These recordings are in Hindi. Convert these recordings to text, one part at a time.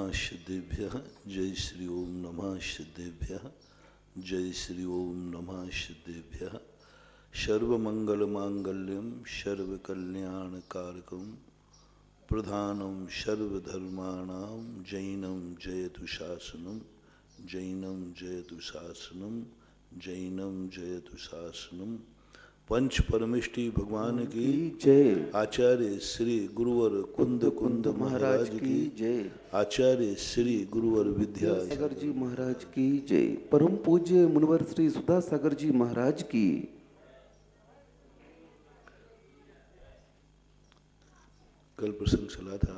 सिद्धेभ्यः जय श्री ओम नमः सिद्धेभ्यः जय श्री ओम नमः सिद्धेभ्यः सर्वमंगलमांगल्यं सर्वकल्याणकारकं प्रधानं सर्वधर्माणां जैनं जयतु शासनं जैनं जयतु शासनं जैनं जयतु शासनं। पंच परमेष्टि भगवान की जय। आचार्य श्री गुरुवर कुंद कुंद महाराज की जय। आचार्य श्री गुरुवर विद्यासागर जी महाराज की जय। परम पूज्य मुनिवर श्री सुधासागर जी महाराज की। कल प्रसंग चला था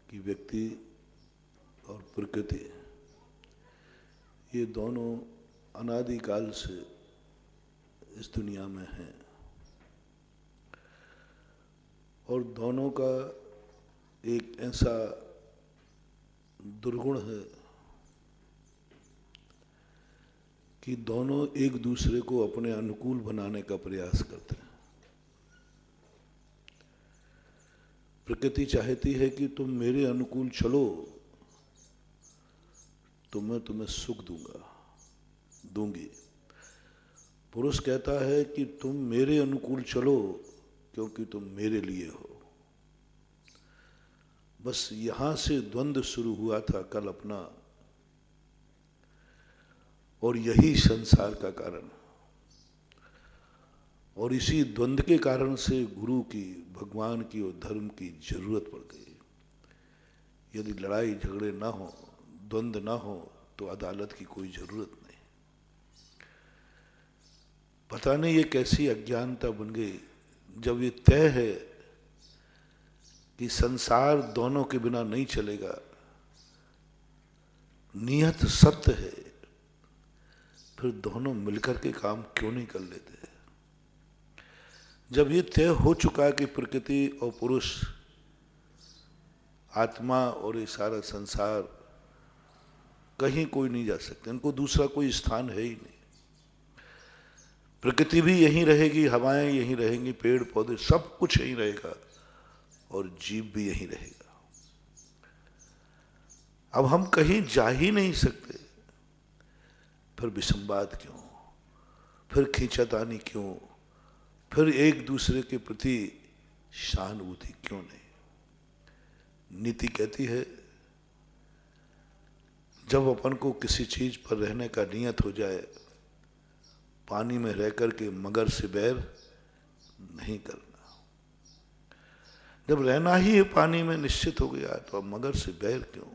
कि व्यक्ति और प्रकृति ये दोनों अनादिकाल से इस दुनिया में हैं और दोनों का एक ऐसा दुर्गुण है कि दोनों एक दूसरे को अपने अनुकूल बनाने का प्रयास करते हैं। प्रकृति चाहती है कि तुम मेरे अनुकूल चलो तो मैं तुम्हें सुख दूंगी। पुरुष कहता है कि तुम मेरे अनुकूल चलो क्योंकि तुम मेरे लिए हो। बस यहां से द्वंद्व शुरू हुआ था कल अपना, और यही संसार का कारण। और इसी द्वंद्व के कारण से गुरु की, भगवान की और धर्म की जरूरत पड़ गई। यदि लड़ाई झगड़े ना हो, द्वंद्व ना हो, तो अदालत की कोई जरूरत नहीं। पता नहीं ये कैसी अज्ञानता बन गई, जब ये तय है कि संसार दोनों के बिना नहीं चलेगा, नियत सत्य है, फिर दोनों मिलकर के काम क्यों नहीं कर लेते। जब ये तय हो चुका है कि प्रकृति और पुरुष, आत्मा और ये सारा संसार कहीं कोई नहीं जा सकते, इनको दूसरा कोई स्थान है ही नहीं। प्रकृति भी यहीं रहेगी, हवाएं यहीं रहेंगी, पेड़ पौधे सब कुछ यहीं रहेगा और जीव भी यहीं रहेगा। अब हम कहीं जा ही नहीं सकते, फिर विसंवाद क्यों, फिर खींचातानी क्यों, फिर एक दूसरे के प्रति सहानुभूति क्यों नहीं। नीति कहती है जब अपन को किसी चीज पर रहने का नियत हो जाए, पानी में रह करके मगर से बैर नहीं करना। जब रहना ही है पानी में निश्चित हो गया, तो अब मगर से बैर क्यों।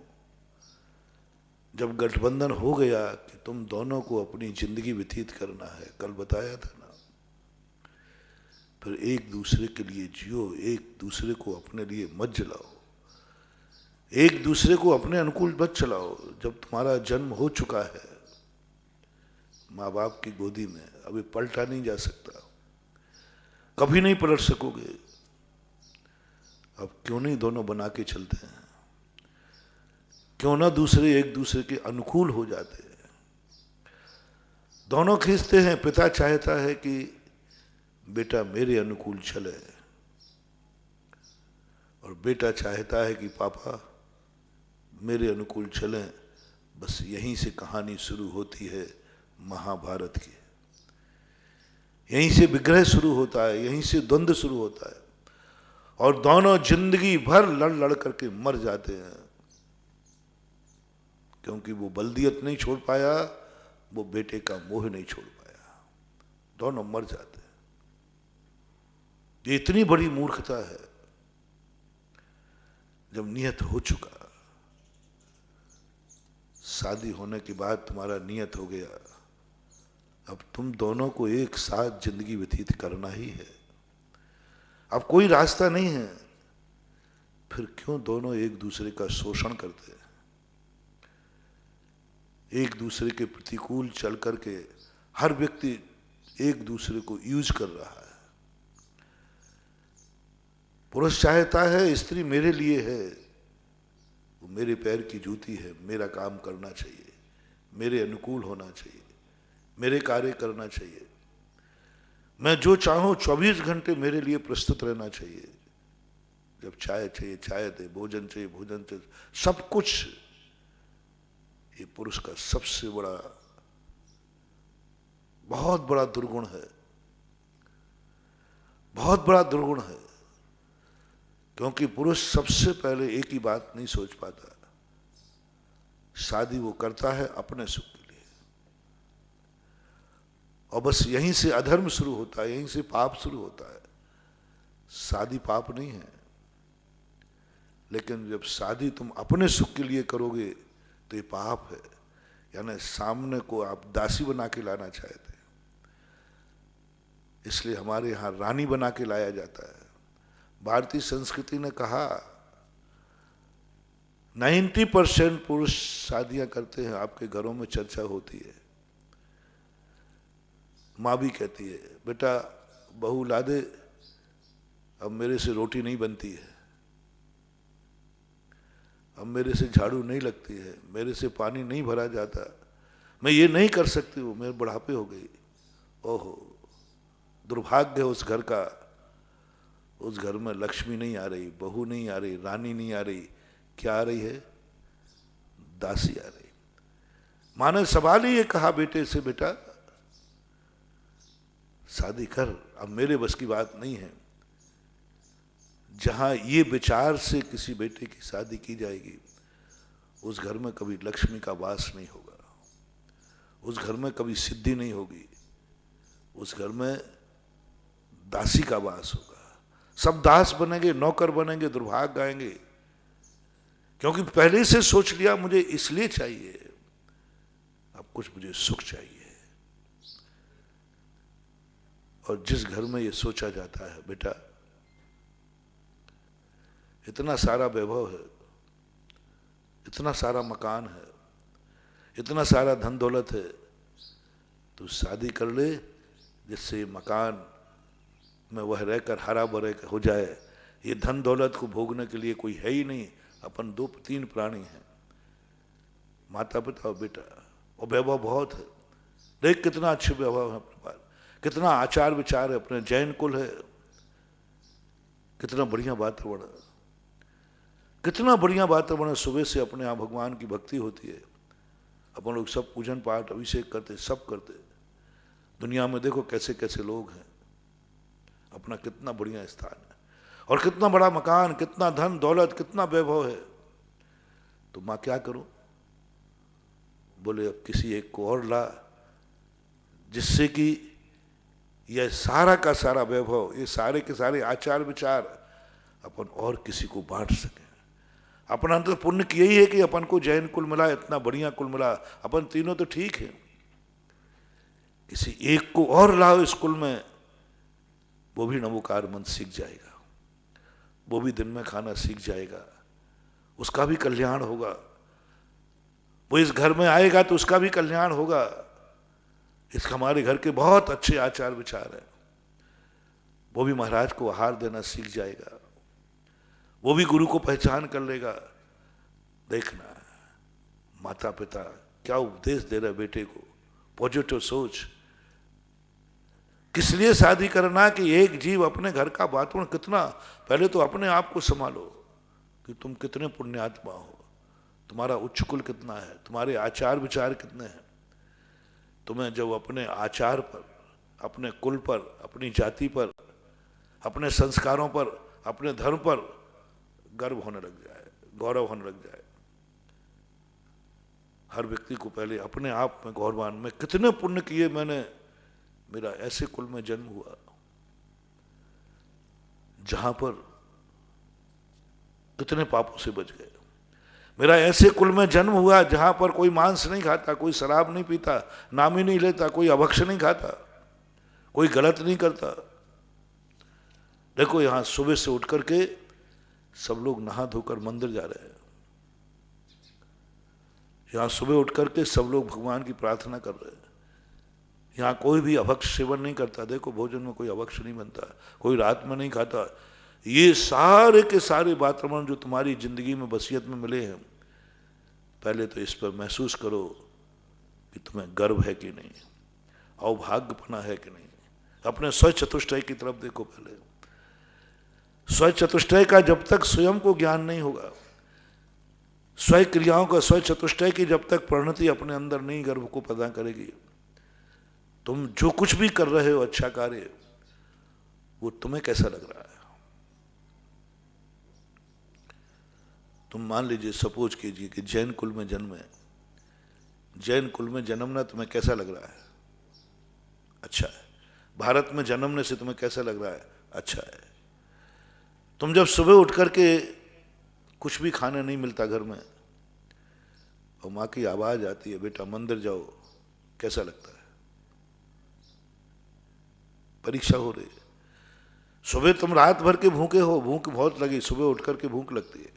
जब गठबंधन हो गया कि तुम दोनों को अपनी जिंदगी व्यतीत करना है, कल बताया था ना, फिर एक दूसरे के लिए जियो, एक दूसरे को अपने लिए मत जलाओ, एक दूसरे को अपने अनुकूल मत चलाओ। जब तुम्हारा जन्म हो चुका है माँ बाप की गोदी में, अभी पलटा नहीं जा सकता, कभी नहीं पलट सकोगे। अब क्यों नहीं दोनों बना के चलते हैं, क्यों ना दूसरे एक दूसरे के अनुकूल हो जाते हैं। दोनों खींचते हैं। पिता चाहता है कि बेटा मेरे अनुकूल चले, और बेटा चाहता है कि पापा मेरे अनुकूल चलें। बस यहीं से कहानी शुरू होती है महाभारत की। यहीं से विग्रह शुरू होता है, यहीं से द्वंद्व शुरू होता है, और दोनों जिंदगी भर लड़ लड़ करके मर जाते हैं, क्योंकि वो बल्दियत नहीं छोड़ पाया, वो बेटे का मोह नहीं छोड़ पाया, दोनों मर जाते हैं। ये इतनी बड़ी मूर्खता है। जब नियत हो चुका, शादी होने के बाद तुम्हारा नियत हो गया, अब तुम दोनों को एक साथ जिंदगी व्यतीत करना ही है, अब कोई रास्ता नहीं है। फिर क्यों दोनों एक दूसरे का शोषण करते हैं, एक दूसरे के प्रतिकूल चल करके हर व्यक्ति एक दूसरे को यूज कर रहा है। पुरुष चाहता है स्त्री मेरे लिए है, वो मेरे पैर की जूती है, मेरा काम करना चाहिए, मेरे अनुकूल होना चाहिए, मेरे कार्य करना चाहिए, मैं जो चाहूं 24 घंटे मेरे लिए प्रस्तुत रहना चाहिए। जब चाय चाहिए चाय दे, भोजन चाहिए भोजन चाहिए, सब कुछ। ये पुरुष का सबसे बड़ा, बहुत बड़ा दुर्गुण है, बहुत बड़ा दुर्गुण है। क्योंकि पुरुष सबसे पहले एक ही बात नहीं सोच पाता, शादी वो करता है अपने सुख के लिए, और बस यहीं से अधर्म शुरू होता है, यहीं से पाप शुरू होता है। शादी पाप नहीं है, लेकिन जब शादी तुम अपने सुख के लिए करोगे तो ये पाप है। यानी सामने को आप दासी बना के लाना चाहते हैं, इसलिए हमारे यहाँ रानी बना के लाया जाता है। भारतीय संस्कृति ने कहा 90% पुरुष शादियां करते हैं, आपके घरों में चर्चा होती है। माँ भी कहती है, बेटा बहू ला दे, अब मेरे से रोटी नहीं बनती है, अब मेरे से झाड़ू नहीं लगती है, मेरे से पानी नहीं भरा जाता, मैं ये नहीं कर सकती हूँ, मेरे बुढ़ापे हो गई। ओहो, दुर्भाग्य है उस घर का, उस घर में लक्ष्मी नहीं आ रही, बहू नहीं आ रही, रानी नहीं आ रही, क्या आ रही है? दासी आ रही। माँ ने सवाल ही ये कहा बेटे से, बेटा शादी कर, अब मेरे बस की बात नहीं है। जहां ये विचार से किसी बेटे की शादी की जाएगी, उस घर में कभी लक्ष्मी का वास नहीं होगा, उस घर में कभी सिद्धि नहीं होगी, उस घर में दासी का वास होगा। सब दास बनेंगे, नौकर बनेंगे, दुर्भाग्य गाएंगे, क्योंकि पहले से सोच लिया मुझे इसलिए चाहिए, अब कुछ मुझे सुख चाहिए। और जिस घर में ये सोचा जाता है, बेटा इतना सारा वैभव है, इतना सारा मकान है, इतना सारा धन दौलत है, तो शादी कर ले जिससे मकान में वह रहकर हरा भरा हो जाए। ये धन दौलत को भोगने के लिए कोई है ही नहीं, अपन 2-3 प्राणी हैं, माता पिता और बेटा, और वैभव बहुत है। देख कितना अच्छे वैभव है अपने पास, कितना आचार विचार है, अपने जैन कुल है, कितना बढ़िया वातावरण है, कितना बढ़िया वातावरण। सुबह से अपने यहाँ भगवान की भक्ति होती है, अपन लोग सब पूजन पाठ अभिषेक करते, सब करते। दुनिया में देखो कैसे कैसे लोग हैं, अपना कितना बढ़िया स्थान है, और कितना बड़ा मकान, कितना धन दौलत, कितना वैभव है। तो माँ क्या करूं? बोले अब किसी एक को और ला, जिससे कि यह सारा का सारा वैभव, ये सारे के सारे आचार विचार अपन और किसी को बांट सके। अपना तो पुण्य यही है कि अपन को जैन कुल मिला, इतना बढ़िया कुल मिला, अपन तीनों तो ठीक है, किसी एक को और लाओ इस कुल में, वो भी नमोकार मंत्र सीख जाएगा, वो भी दिन में खाना सीख जाएगा, उसका भी कल्याण होगा। वो इस घर में आएगा तो उसका भी कल्याण होगा। इस हमारे घर के बहुत अच्छे आचार विचार हैं, वो भी महाराज को आहार देना सीख जाएगा, वो भी गुरु को पहचान कर लेगा। देखना माता पिता क्या उपदेश दे रहे बेटे को, पॉजिटिव सोच। किस लिए शादी करना कि एक जीव अपने घर का वातावरण कितना, पहले तो अपने आप को संभालो कि तुम कितने पुण्यात्मा हो, तुम्हारा उच्च कुल कितना है, तुम्हारे आचार विचार कितने हैं। तुम्हें जब अपने आचार पर, अपने कुल पर, अपनी जाति पर, अपने संस्कारों पर, अपने धर्म पर गर्व होने लग जाए, गौरव होने लग जाए। हर व्यक्ति को पहले अपने आप में गौरवान, मैं कितने पुण्य किए मैंने, मेरा ऐसे कुल में जन्म हुआ जहां पर कितने पापों से बच गए, मेरा ऐसे कुल में जन्म हुआ जहां पर कोई मांस नहीं खाता, कोई शराब नहीं पीता, नामी नहीं लेता, कोई अभक्ष नहीं खाता, कोई गलत नहीं करता। देखो यहां सुबह से उठ करके सब लोग नहा धोकर मंदिर जा रहे हैं, यहां सुबह उठ करके सब लोग भगवान की प्रार्थना कर रहे हैं, यहाँ कोई भी अभक्ष सेवन नहीं करता। देखो भोजन में कोई अभक्ष नहीं बनता, कोई रात में नहीं खाता। ये सारे के सारे वातावरण जो तुम्हारी जिंदगी में वसीयत में मिले हैं, पहले तो इस पर महसूस करो कि तुम्हें गर्व है कि नहीं, अवभाग्यपना है कि नहीं। अपने स्वचतुष्टय की तरफ देखो पहले। स्वयं चतुष्टय का जब तक स्वयं को ज्ञान नहीं होगा, स्वयं क्रियाओं का स्वयं चतुष्टय की जब तक परिणति अपने अंदर नहीं गर्भ को पैदा करेगी, तुम जो कुछ भी कर रहे हो अच्छा कार्य, वो तुम्हें कैसा लग रहा है? तुम मान लीजिए, सपोज कीजिए कि जैन कुल में जन्मे, जैन कुल में जन्मना तुम्हें कैसा लग रहा है? अच्छा है। भारत में जन्मने से तुम्हें कैसा लग रहा है? अच्छा है। तुम जब सुबह उठ करके कुछ भी खाने नहीं मिलता घर में और माँ की आवाज आती है, बेटा मंदिर जाओ, कैसा लगता है? परीक्षा हो रही है। सुबह तुम रात भर के भूखे हो, भूख बहुत लगी, सुबह उठ करके भूख लगती है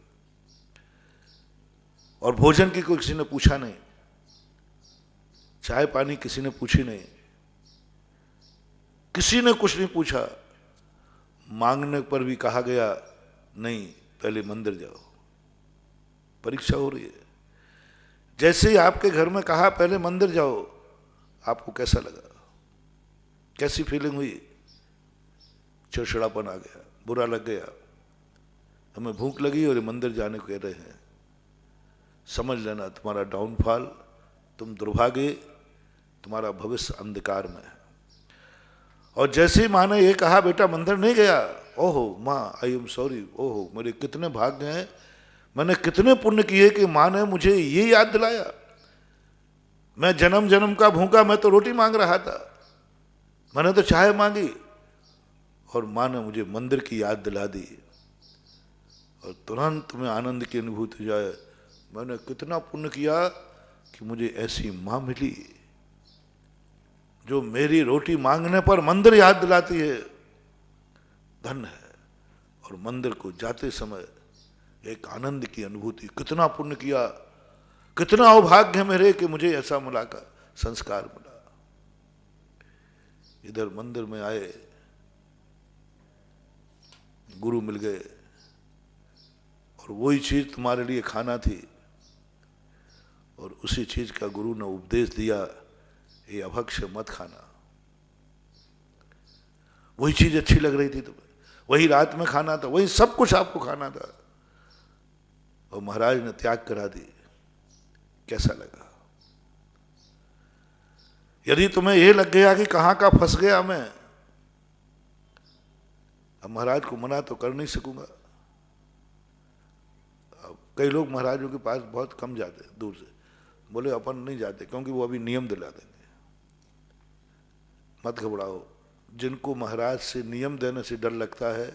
और भोजन की कोई किसी ने पूछा नहीं, चाय पानी किसी ने पूछी नहीं, किसी ने कुछ नहीं पूछा, मांगने पर भी कहा गया नहीं, पहले मंदिर जाओ, परीक्षा हो रही है। जैसे ही आपके घर में कहा पहले मंदिर जाओ, आपको कैसा लगा? कैसी फीलिंग हुई? चिड़चिड़ापन आ गया, बुरा लग गया, हमें भूख लगी और मंदिर जाने को कह रहे हैं। समझ लेना तुम्हारा डाउनफॉल, तुम दुर्भाग्य, तुम्हारा भविष्य अंधकार में है। और जैसे ही माँ ने ये कहा बेटा मंदिर नहीं गया, ओहो माँ आई एम सॉरी, ओहो मेरे कितने भाग्य हैं, मैंने कितने पुण्य किए कि माँ ने मुझे ये याद दिलाया। मैं जन्म जन्म का भूखा, मैं तो रोटी मांग रहा था, मैंने तो चाय मांगी और माँ ने मुझे मंदिर की याद दिला दी। और तुरंत तुम्हें आनंद की अनुभूति हो जाए, मैंने कितना पुण्य किया कि मुझे ऐसी माँ मिली जो मेरी रोटी मांगने पर मंदिर याद दिलाती है। धन्य है। और मंदिर को जाते समय एक आनंद की अनुभूति, कितना पुण्य किया, कितना अभाग्य मेरे कि मुझे ऐसा मिला का संस्कार मिला। इधर मंदिर में आए, गुरु मिल गए और वही चीज तुम्हारे लिए खाना थी और उसी चीज का गुरु ने उपदेश दिया, ये अभक्ष्य मत खाना। वही चीज अच्छी लग रही थी तुम्हें, वही रात में खाना था, वही सब कुछ आपको खाना था और महाराज ने त्याग करा दी। कैसा लगा? यदि तुम्हें यह लग गया कि कहां का फंस गया मैं, अब महाराज को मना तो कर नहीं सकूंगा। अब कई लोग महाराजों के पास बहुत कम जाते हैं, दूर से बोले अपन नहीं जाते क्योंकि वो अभी नियम दिला देंगे। मत घबराओ, जिनको महाराज से नियम देने से डर लगता है,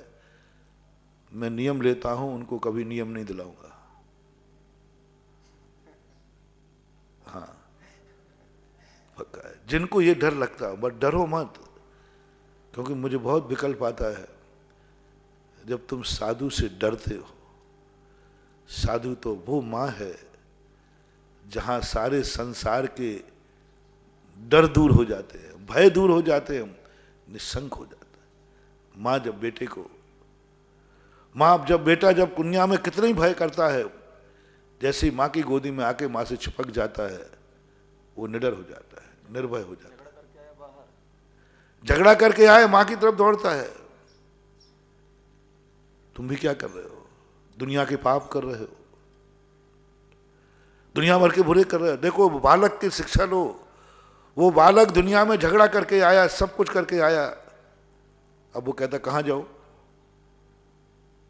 मैं नियम लेता हूं, उनको कभी नियम नहीं दिलाऊंगा। हाँ पक्का है। जिनको ये डर लगता है, बट डरो मत, क्योंकि मुझे बहुत विकल्प आता है जब तुम साधु से डरते हो। साधु तो वो माँ है जहां सारे संसार के डर दूर हो जाते हैं, भय दूर हो जाते हैं, निशंक हो जाता है। माँ जब बेटे को, माँ जब बेटा जब कुन्या में कितने ही भय करता है, जैसे ही माँ की गोदी में आके माँ से चिपक जाता है, वो निडर हो जाता है, निर्भय हो जाता है। झगड़ा करके आए माँ की तरफ दौड़ता है। तुम भी क्या कर रहे हो? दुनिया के पाप कर रहे हो, दुनिया भर के बुरे कर रहे हो। देखो बालक की शिक्षा लो, वो बालक दुनिया में झगड़ा करके आया, सब कुछ करके आया, अब वो कहता कहां जाओ?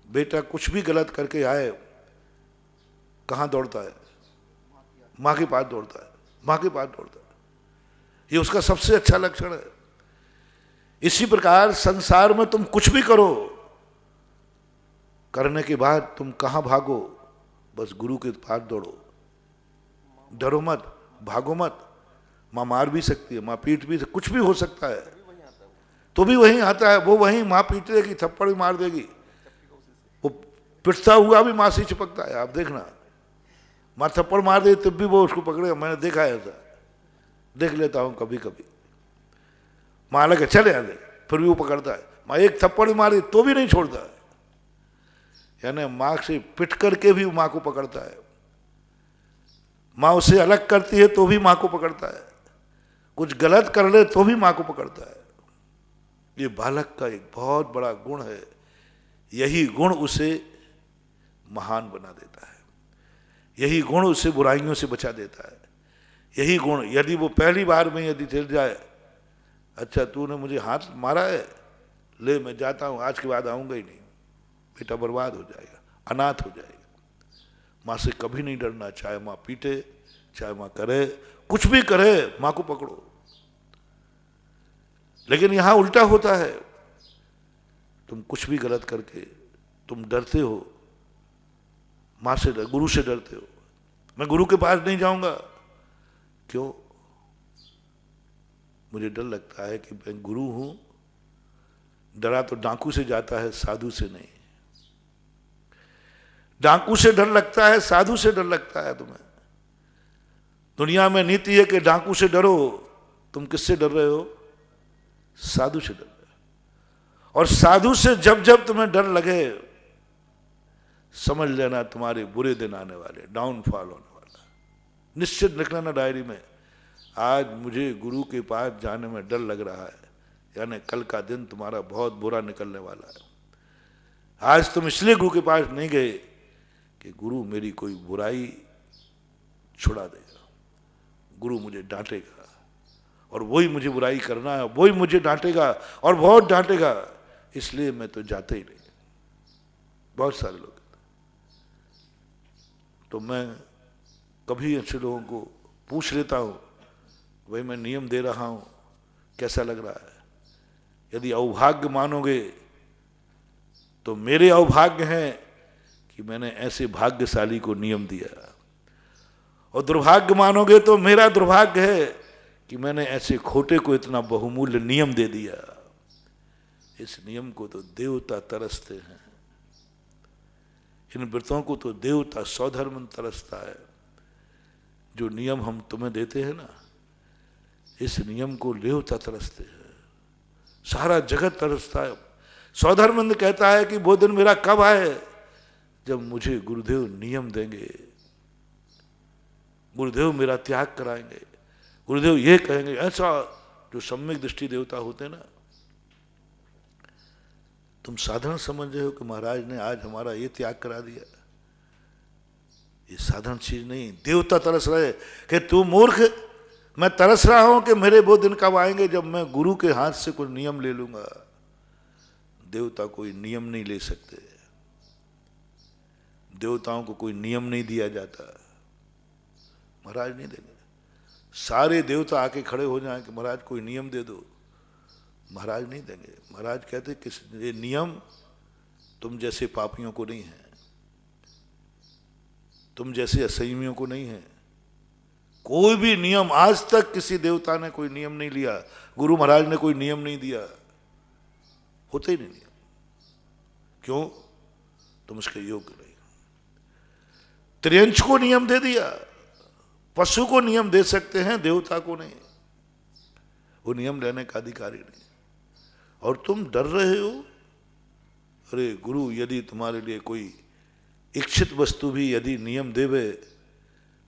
बेटा कुछ भी गलत करके आए, कहां दौड़ता है? मां के पास दौड़ता है, मां के पास दौड़ता है। ये उसका सबसे अच्छा लक्षण है। इसी प्रकार संसार में तुम कुछ भी करो, करने के बाद तुम कहां भागो? बस गुरु के पास दौड़ो। डरो मत, भागो मत। मां मार भी सकती है, मां पीट भी, कुछ भी हो सकता है, तो भी वहीं आता है। वो वहीं मां पीट देगी, थप्पड़ भी मार देगी, वो पिटता हुआ भी मां से चिपकता है। आप देखना, मां थप्पड़ मार दे तब भी वो उसको पकड़ेगा। मैंने देखा है ऐसा, देख लेता हूं कभी कभी। मां लगे चले आले, फिर भी वो पकड़ता है। मां एक थप्पड़ मारी तो भी नहीं छोड़ता है, यानी मां से पिट करके भी मां को पकड़ता है। मां उसे अलग करती है तो भी मां को पकड़ता है, कुछ गलत कर ले तो भी मां को पकड़ता है। ये बालक का एक बहुत बड़ा गुण है, यही गुण उसे महान बना देता है, यही गुण उसे बुराइयों से बचा देता है। यही गुण, यदि वो पहली बार में यदि चल जाए, अच्छा तूने मुझे हाथ मारा है, ले मैं जाता हूँ, आज के बाद आऊँगा ही नहीं, बेटा बर्बाद हो जाएगा, अनाथ हो जाएगा। माँ से कभी नहीं डरना, चाहे माँ पीटे, चाहे माँ करे, कुछ भी करे, माँ को पकड़ो। लेकिन यहां उल्टा होता है, तुम कुछ भी गलत करके तुम डरते हो, माँ से गुरु से डरते हो। मैं गुरु के पास नहीं जाऊंगा, क्यों? मुझे डर लगता है कि मैं गुरु हूं। डरा तो डाकू से जाता है, साधु से नहीं। डाकू से डर लगता है, साधु से डर लगता है तुम्हें। दुनिया में नीति है कि डाकू से डरो, तुम किससे डर रहे हो? साधु से डर रहे हो। और साधु से जब जब तुम्हें डर लगे, समझ लेना तुम्हारे बुरे दिन आने वाले, डाउनफॉल होने वाला। निश्चित लिख लेना डायरी में, आज मुझे गुरु के पास जाने में डर लग रहा है, यानी कल का दिन तुम्हारा बहुत बुरा निकलने वाला है। आज तुम इसलिए गुरु के पास नहीं गए कि गुरु मेरी कोई बुराई छुड़ा देगा, गुरु मुझे डांटेगा, और वही मुझे बुराई करना है, वही मुझे डांटेगा और बहुत डांटेगा, इसलिए मैं तो जाते ही नहीं। बहुत सारे लोग, तो मैं कभी ऐसे लोगों को पूछ लेता हूं, भाई मैं नियम दे रहा हूं, कैसा लग रहा है? यदि अवभाग्य मानोगे तो मेरे अवभाग्य हैं कि मैंने ऐसे भाग्यशाली को नियम दिया, और दुर्भाग्य मानोगे तो मेरा दुर्भाग्य है कि मैंने ऐसे खोटे को इतना बहुमूल्य नियम दे दिया। इस नियम को तो देवता तरसते हैं, इन व्रतों को तो देवता सौधर्म तरसता है। जो नियम हम तुम्हें देते हैं ना, इस नियम को देवता तरसते हैं, सारा जगत तरसता है। सौधर्मंद कहता है कि वो दिन मेरा कब आए जब मुझे गुरुदेव नियम देंगे, गुरुदेव मेरा त्याग कराएंगे, गुरुदेव ये कहेंगे। ऐसा जो सम्यक दृष्टि देवता होते ना, तुम साधारण समझ रहे हो कि महाराज ने आज हमारा ये त्याग करा दिया, ये साधारण चीज नहीं। देवता तरस रहे कि तू मूर्ख, मैं तरस रहा हूं कि मेरे वो दिन कब आएंगे जब मैं गुरु के हाथ से कोई नियम ले लूंगा। देवता कोई नियम नहीं ले सकते, देवताओं को कोई नियम नहीं दिया जाता, महाराज नहीं देंगे। सारे देवता आके खड़े हो जाएं कि महाराज कोई नियम दे दो, महाराज नहीं देंगे। महाराज कहते कि ये नियम तुम जैसे पापियों को नहीं है, तुम जैसे असंयमियों को नहीं है। कोई भी नियम, आज तक किसी देवता ने कोई नियम नहीं लिया, गुरु महाराज ने कोई नियम नहीं दिया, होते ही नहीं नियम। क्यों? तुम उसके योग्य नहीं। त्रियंश को नियम दे दिया, पशु को नियम दे सकते हैं, देवता को नहीं, वो नियम लेने का अधिकारी नहीं। और तुम डर रहे हो, अरे गुरु यदि तुम्हारे लिए कोई इच्छित वस्तु भी यदि नियम देवे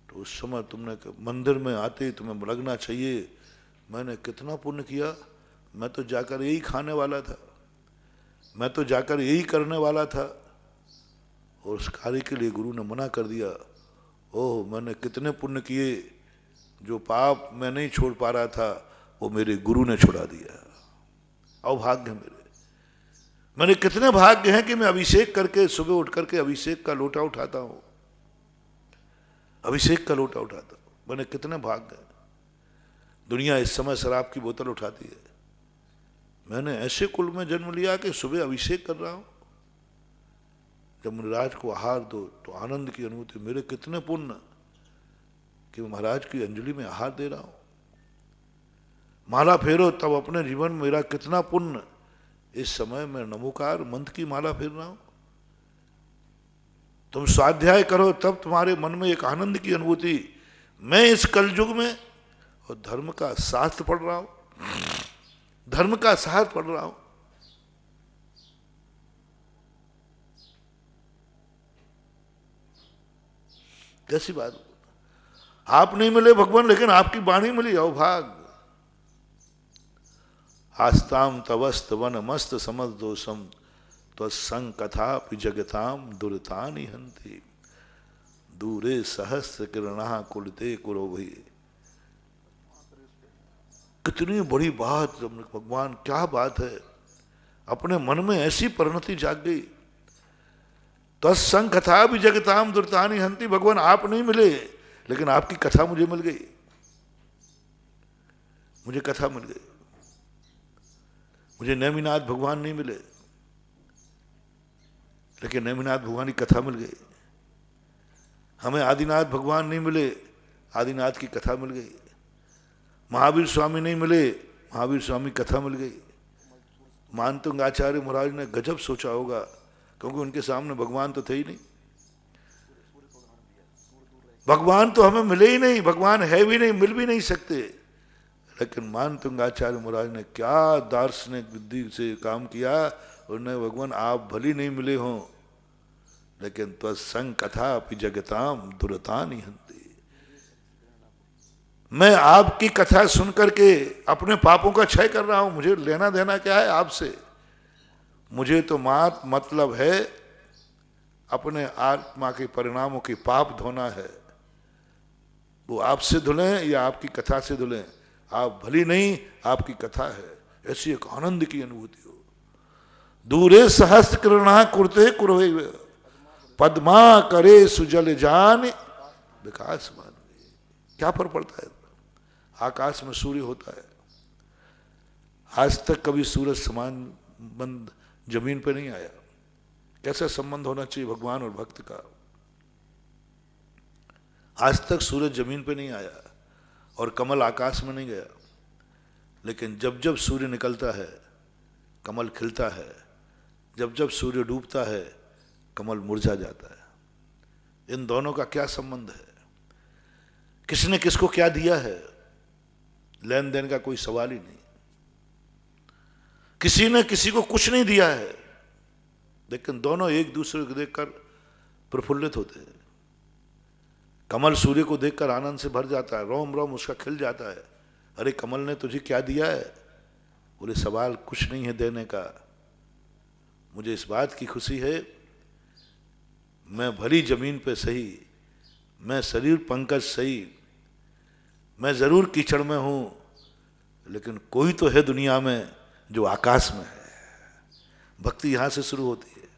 तो उस समय तुमने मंदिर में आते ही तुम्हें लगना चाहिए मैंने कितना पुण्य किया, मैं तो जाकर यही खाने वाला था, मैं तो जाकर यही करने वाला था, और उस कार्य के लिए गुरु ने मना कर दिया। ओह मैंने कितने पुण्य किए, जो पाप मैं नहीं छोड़ पा रहा था वो मेरे गुरु ने छुड़ा दिया। अवभाग्य मेरे, मैंने कितने भाग्य हैं कि मैं अभिषेक करके सुबह उठ करके अभिषेक का लोटा उठाता हूं, अभिषेक का लोटा उठाता हूं। मैंने कितने भाग्य हैं। दुनिया इस समय शराब की बोतल उठाती है, मैंने ऐसे कुल में जन्म लिया कि सुबह अभिषेक कर रहा हूं। जब महाराज को आहार दो तो आनंद की अनुभूति, मेरे कितने पुण्य कि महाराज की अंजलि में आहार दे रहा हूं। माला फेरो तब अपने जीवन में मेरा कितना पुण्य, इस समय मैं नमोकार मंत्र की माला फेर रहा हूं। तुम स्वाध्याय करो तब तुम्हारे मन में एक आनंद की अनुभूति, मैं इस कलयुग में और धर्म का शास्त्र पढ़ रहा हूं, धर्म का शास्त्र पढ़ रहा हूं। कैसी बात, आप नहीं मिले भगवान लेकिन आपकी वाणी मिली, अवभाग। आस्ताम तवस्त वन मस्त समद दोषम तो संकथापि जगताम दुरतानि हंति दूरे सहस्र किरणा कुलते कुरो भई। कितनी बड़ी बात भगवान, क्या बात है। अपने मन में ऐसी परिणति जाग गई। तत्संग कथा भी जगताम दुर्तानी हंती। भगवान आप नहीं मिले, लेकिन आपकी कथा मुझे मिल गई, मुझे कथा मिल गई। मुझे नेमिनाथ भगवान नहीं मिले, लेकिन नेमिनाथ भगवान की कथा मिल गई। हमें आदिनाथ भगवान नहीं मिले, आदिनाथ की कथा मिल गई। महावीर स्वामी नहीं मिले, महावीर स्वामी कथा मिल गई। मानतुंग आचार्य महाराज ने गजब सोचा होगा, क्योंकि उनके सामने भगवान तो थे ही नहीं। भगवान तो हमें मिले ही नहीं, भगवान है भी नहीं, मिल भी नहीं सकते। लेकिन मानतुंग आचार्य महाराज ने क्या दार्शनिक बुद्धि से काम किया। उन्होंने भगवान आप भली नहीं मिले हों, लेकिन त्वसंग कथा अपि जगताम दुरतानि हंति। मैं आपकी कथा सुन करके अपने पापों का क्षय कर रहा हूं। मुझे लेना देना क्या है आपसे। मुझे तो मतलब है अपने आत्मा के परिणामों की पाप धोना है। वो आपसे धुलें या आपकी कथा से धुलें, आप भली नहीं, आपकी कथा है। ऐसी एक आनंद की अनुभूति हो। दूरे सहस्त्र किरणा कुरते कुरवे पद्मा करे सुजल जान विकास मान। क्या फर्क पड़ता है। आकाश में सूर्य होता है, आज तक कभी सूरज समान बंद जमीन पे नहीं आया। कैसा संबंध होना चाहिए भगवान और भक्त का। आज तक सूरज जमीन पे नहीं आया और कमल आकाश में नहीं गया, लेकिन जब जब सूर्य निकलता है कमल खिलता है, जब जब सूर्य डूबता है कमल मुरझा जाता है। इन दोनों का क्या संबंध है। किसने किसको क्या दिया है, लेन देन का कोई सवाल ही नहीं। किसी ने किसी को कुछ नहीं दिया है, लेकिन दोनों एक दूसरे को देखकर प्रफुल्लित होते हैं। कमल सूर्य को देखकर आनंद से भर जाता है, रोम रोम उसका खिल जाता है। अरे कमल ने तुझे क्या दिया है। बोले सवाल कुछ नहीं है देने का। मुझे इस बात की खुशी है, मैं भली जमीन पे सही, मैं शरीर पंकज सही, मैं जरूर कीचड़ में हूं, लेकिन कोई तो है दुनिया में जो आकाश में है। भक्ति यहां से शुरू होती है।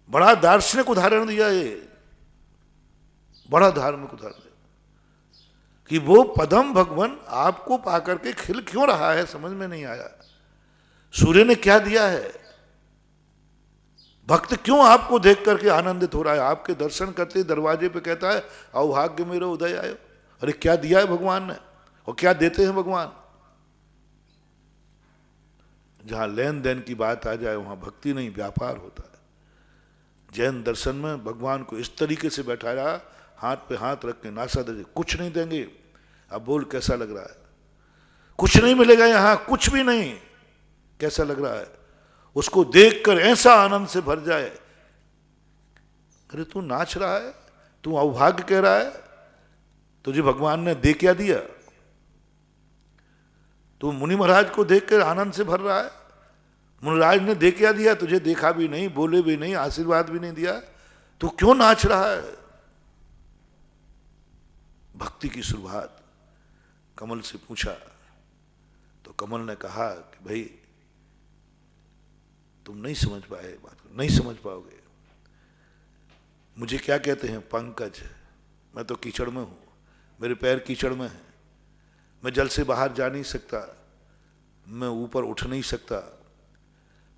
बड़ा दार्शनिक उदाहरण दिया ये, बड़ा धार्मिक उदाहरण कि वो पदम भगवान आपको पाकर के खिल क्यों रहा है, समझ में नहीं आया। सूर्य ने क्या दिया है, भक्त क्यों आपको देख करके आनंदित हो रहा है। आपके दर्शन करते दरवाजे पे कहता है अभाग्य मेरो उदय आयो। अरे क्या दिया है भगवान ने और क्या देते हैं भगवान। जहां लेन देन की बात आ जाए वहां भक्ति नहीं व्यापार होता है। जैन दर्शन में भगवान को इस तरीके से बैठाया, हाथ पे हाथ रख के नासा दे, कुछ नहीं देंगे। अब बोल कैसा लग रहा है। कुछ नहीं मिलेगा यहां, कुछ भी नहीं। कैसा लग रहा है। उसको देखकर ऐसा आनंद से भर जाए। अरे तू नाच रहा है, तू अभाग्य कह रहा है, तुझे भगवान ने दे क्या दिया। तू मुनि महाराज को देखकर आनंद से भर रहा है, मुनिराज ने दे क्या दिया तुझे, देखा भी नहीं, बोले भी नहीं, आशीर्वाद भी नहीं दिया, तू क्यों नाच रहा है। भक्ति की शुरुआत कमल से पूछा तो कमल ने कहा कि भाई तुम नहीं समझ पाए बात को, नहीं समझ पाओगे। मुझे क्या कहते हैं पंकज, मैं तो कीचड़ में हूं, मेरे पैर कीचड़ में हैं, मैं जल से बाहर जा नहीं सकता, मैं ऊपर उठ नहीं सकता।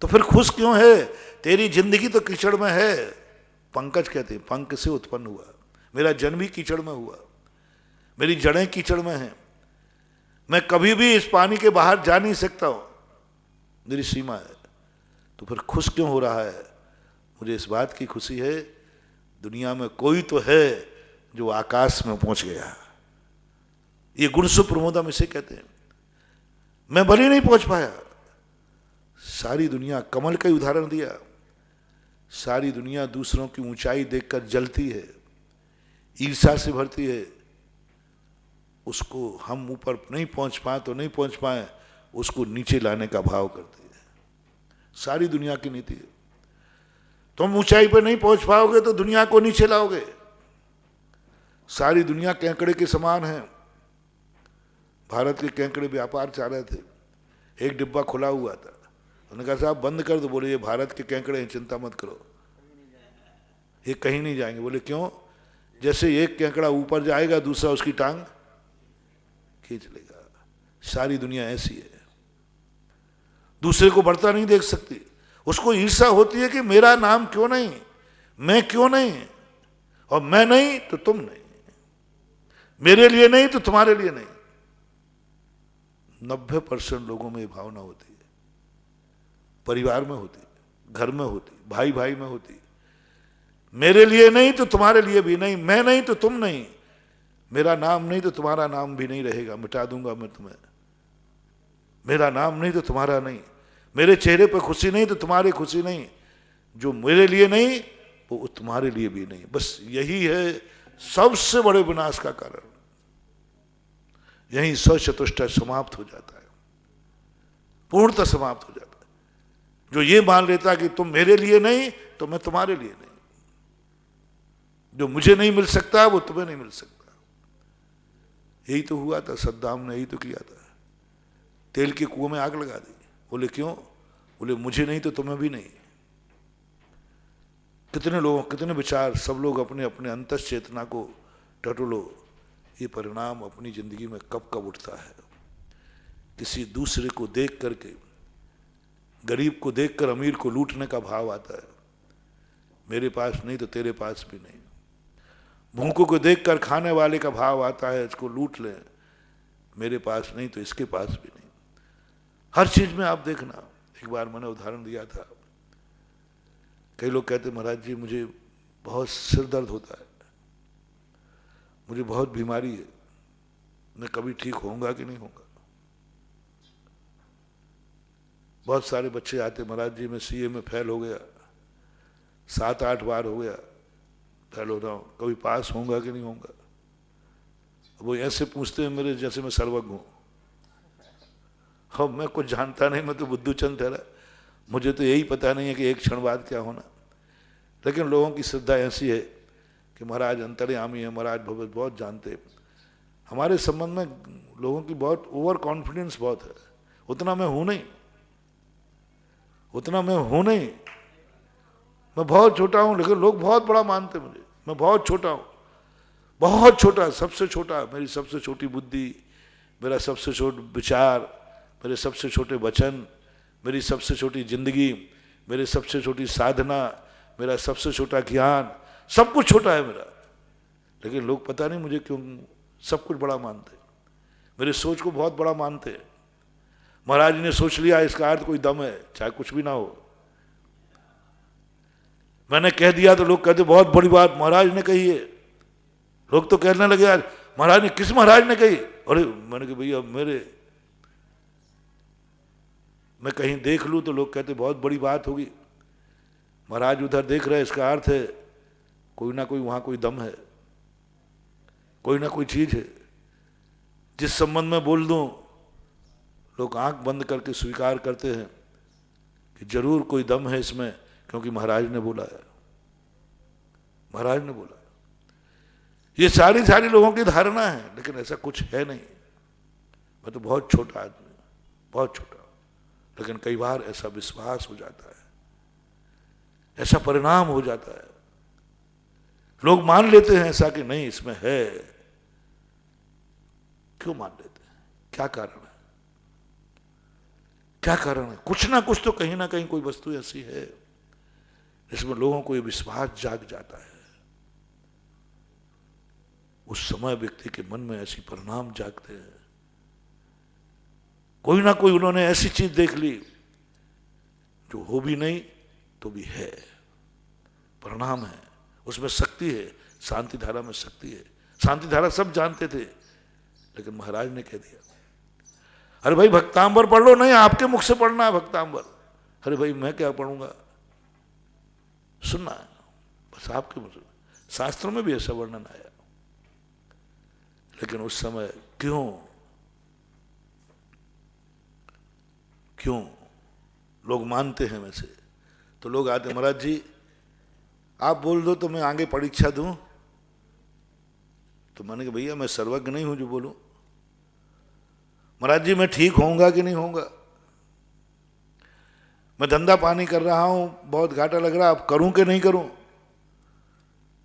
तो फिर खुश क्यों है, तेरी जिंदगी तो कीचड़ में है। पंकज कहते हैं पंख से उत्पन्न हुआ, मेरा जन्म भी कीचड़ में हुआ, मेरी जड़ें कीचड़ में हैं, मैं कभी भी इस पानी के बाहर जा नहीं सकता हूं, मेरी सीमा है। तो फिर खुश क्यों हो रहा है। मुझे इस बात की खुशी है दुनिया में कोई तो है जो आकाश में पहुंच गया। ये गुणसु प्रमोदम इसे कहते हैं। मैं भले नहीं पहुंच पाया। सारी दुनिया, कमल का ही उदाहरण दिया, सारी दुनिया दूसरों की ऊंचाई देखकर जलती है, ईर्ष्या से भरती है। उसको हम ऊपर नहीं पहुंच पाए तो नहीं पहुंच पाए, उसको नीचे लाने का भाव करती है। सारी दुनिया की नीति है। तुम ऊंचाई पर नहीं पहुंच पाओगे तो दुनिया को नीचे लाओगे। सारी दुनिया केंकड़े के समान है। भारत के केंकड़े व्यापार चाह रहे थे, एक डिब्बा खुला हुआ था, उन्होंने कहा साहब बंद कर दो। बोले ये भारत के केंकड़े हैं, चिंता मत करो, ये कहीं नहीं जाएंगे। बोले क्यों? जैसे एक केंकड़ा ऊपर जाएगा दूसरा उसकी टांग खींच लेगा। सारी दुनिया ऐसी है, दूसरे को बढ़ता नहीं देख सकती। उसको ईर्ष्या होती है कि मेरा नाम क्यों नहीं, मैं क्यों नहीं, और मैं नहीं तो तुम नहीं, मेरे लिए नहीं तो तुम्हारे लिए नहीं। 90% लोगों में ये भावना होती है, परिवार में होती, घर में होती, भाई भाई में होती। मेरे लिए नहीं तो तुम्हारे लिए भी नहीं, मैं नहीं तो तुम नहीं, मेरा नाम नहीं तो तुम्हारा नाम भी नहीं रहेगा, मिटा दूंगा मैं तुम्हें। मेरा नाम नहीं तो तुम्हारा नहीं, मेरे चेहरे पर खुशी नहीं तो तुम्हारी खुशी नहीं, जो मेरे लिए नहीं वो तुम्हारे लिए भी नहीं। बस यही है सबसे बड़े विनाश का कारण। यही सचतुष्टय समाप्त हो जाता है, पूर्णतः समाप्त हो जाता है। जो ये मान लेता कि तुम मेरे लिए नहीं तो मैं तुम्हारे लिए नहीं, जो मुझे नहीं मिल सकता वो तुम्हें नहीं मिल सकता। यही तो हुआ था, सद्दाम ने यही तो किया था, तेल के कुएं में आग लगा दी। बोले क्यों? बोले मुझे नहीं तो तुम्हें भी नहीं। कितने लोग, कितने विचार, सब लोग अपने अपने अंतस चेतना को टटोलो। ये परिणाम अपनी जिंदगी में कब कब उठता है। किसी दूसरे को देख करके, गरीब को देखकर अमीर को लूटने का भाव आता है। मेरे पास नहीं तो तेरे पास भी नहीं। भूखों को देखकर खाने वाले का भाव आता है, इसको लूट लें, मेरे पास नहीं तो इसके पास भी नहीं। हर चीज में आप देखना। एक बार मैंने उदाहरण दिया था, कई लोग कहते महाराज जी मुझे बहुत सिर दर्द होता है, मुझे बहुत बीमारी है, मैं कभी ठीक होऊंगा कि नहीं होऊंगा। बहुत सारे बच्चे आते, महाराज जी मैं सीए में फेल हो गया, 7-8 बार हो गया फेल हो रहा हूं, कभी पास होऊंगा कि नहीं होऊंगा। वो ऐसे पूछते हैं मेरे जैसे मैं सर्वज्ञ हूं। मैं कुछ जानता नहीं, मैं तो बुद्धूचंद ठहरा, मुझे तो यही पता नहीं है कि एक क्षण बाद क्या होना। लेकिन लोगों की श्रद्धा ऐसी है कि महाराज अंतर्यामी है, महाराज भगवत बहुत जानते हैं। हमारे संबंध में लोगों की बहुत ओवर कॉन्फिडेंस बहुत है। उतना मैं हूं नहीं, उतना मैं हूं नहीं। मैं बहुत छोटा हूं लेकिन लोग बहुत बड़ा मानते मुझे। मैं बहुत छोटा हूं, बहुत छोटा, सबसे छोटा। मेरी सबसे छोटी बुद्धि, मेरा सबसे छोटा विचार, मेरे सबसे छोटे वचन, मेरी सबसे छोटी जिंदगी, मेरी सबसे छोटी साधना, मेरा सबसे छोटा ज्ञान, सब कुछ छोटा है मेरा। लेकिन लोग पता नहीं मुझे क्यों सब कुछ बड़ा मानते, मेरे सोच को बहुत बड़ा मानते। महाराज ने सोच लिया इसका अर्थ कोई दम है, चाहे कुछ भी ना हो। मैंने कह दिया तो लोग कहते बहुत बड़ी बात महाराज ने कही है। लोग तो कहने लगे आज महाराज ने, किस महाराज ने कही? अरे मैंने कहा भैया मैं कहीं देख लूं तो लोग कहते बहुत बड़ी बात होगी। महाराज उधर देख रहे, इसका अर्थ है कोई ना कोई वहां कोई दम है, कोई ना कोई चीज है। जिस संबंध में बोल दूं लोग आंख बंद करके स्वीकार करते हैं कि जरूर कोई दम है इसमें, क्योंकि महाराज ने बोला है, महाराज ने बोला। ये सारी लोगों की धारणा है, लेकिन ऐसा कुछ है नहीं। मैं तो बहुत छोटा आदमी, बहुत छोटा, लेकिन कई बार ऐसा विश्वास हो जाता है, ऐसा परिणाम हो जाता है। लोग मान लेते हैं ऐसा कि नहीं इसमें है। क्यों मान लेते हैं? क्या कारण है? क्या कारण है? कुछ ना कुछ तो कहीं ना कहीं कोई वस्तु ऐसी है जिसमें लोगों को ये विश्वास जाग जाता है। उस समय व्यक्ति के मन में ऐसी परिणाम जागते हैं। कोई ना कोई उन्होंने ऐसी चीज देख ली जो हो भी नहीं तो भी है, परिणाम है, उसमें शक्ति है। शांति धारा में शक्ति है। शांति धारा सब जानते थे, लेकिन महाराज ने कह दिया अरे भाई भक्तांबर पढ़ लो। नहीं, आपके मुख से पढ़ना है भक्तांबर। अरे भाई मैं क्या पढ़ूंगा, सुनना है बस आपके मुख से। शास्त्रों में भी ऐसा वर्णन आया। लेकिन उस समय क्यों लोग मानते हैं वैसे। तो लोग आते, महाराज जी आप बोल दो तो मैं आगे परीक्षा दूं। तो मैंने कहा भैया मैं सर्वज्ञ नहीं हूं जो बोलूं। महाराज जी मैं ठीक होऊंगा कि नहीं होऊंगा, मैं धंधा पानी कर रहा हूं, बहुत घाटा लग रहा, अब करूं कि नहीं करूं।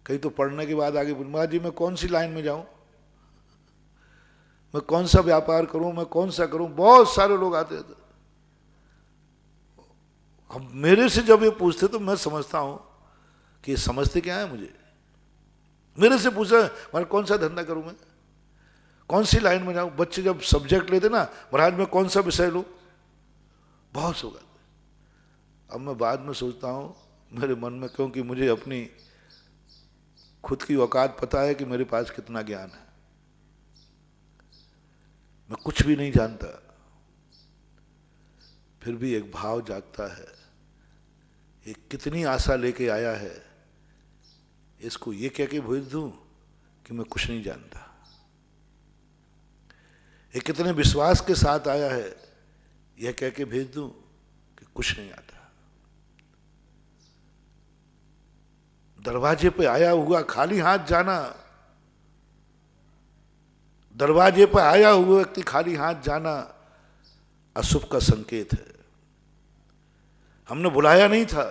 कहीं तो पढ़ने के बाद आगे बोल, महाराज जी मैं कौन सी लाइन में जाऊं, मैं कौन सा व्यापार करूं, मैं कौन सा करूं। बहुत सारे लोग आते थे। अब मेरे से जब ये पूछते तो मैं समझता हूं कि ये समझते क्या है मुझे। मेरे से पूछा महाराज कौन सा धंधा करूं, मैं कौन सी लाइन में जाऊं। बच्चे जब सब्जेक्ट लेते ना, महाराज मैं कौन सा विषय लूं, बहुत सो गए। अब मैं बाद में सोचता हूं मेरे मन में, क्योंकि मुझे अपनी खुद की औकात पता है कि मेरे पास कितना ज्ञान है। मैं कुछ भी नहीं जानता, फिर भी एक भाव जागता है, ये कितनी आशा लेके आया है, इसको ये कह के भेज दूं कि मैं कुछ नहीं जानता। ये कितने विश्वास के साथ आया है, यह कह के भेज दूं कि कुछ नहीं आता। दरवाजे पे आया हुआ खाली हाथ जाना, दरवाजे पर आया हुआ व्यक्ति खाली हाथ जाना अशुभ का संकेत है। हमने बुलाया नहीं था,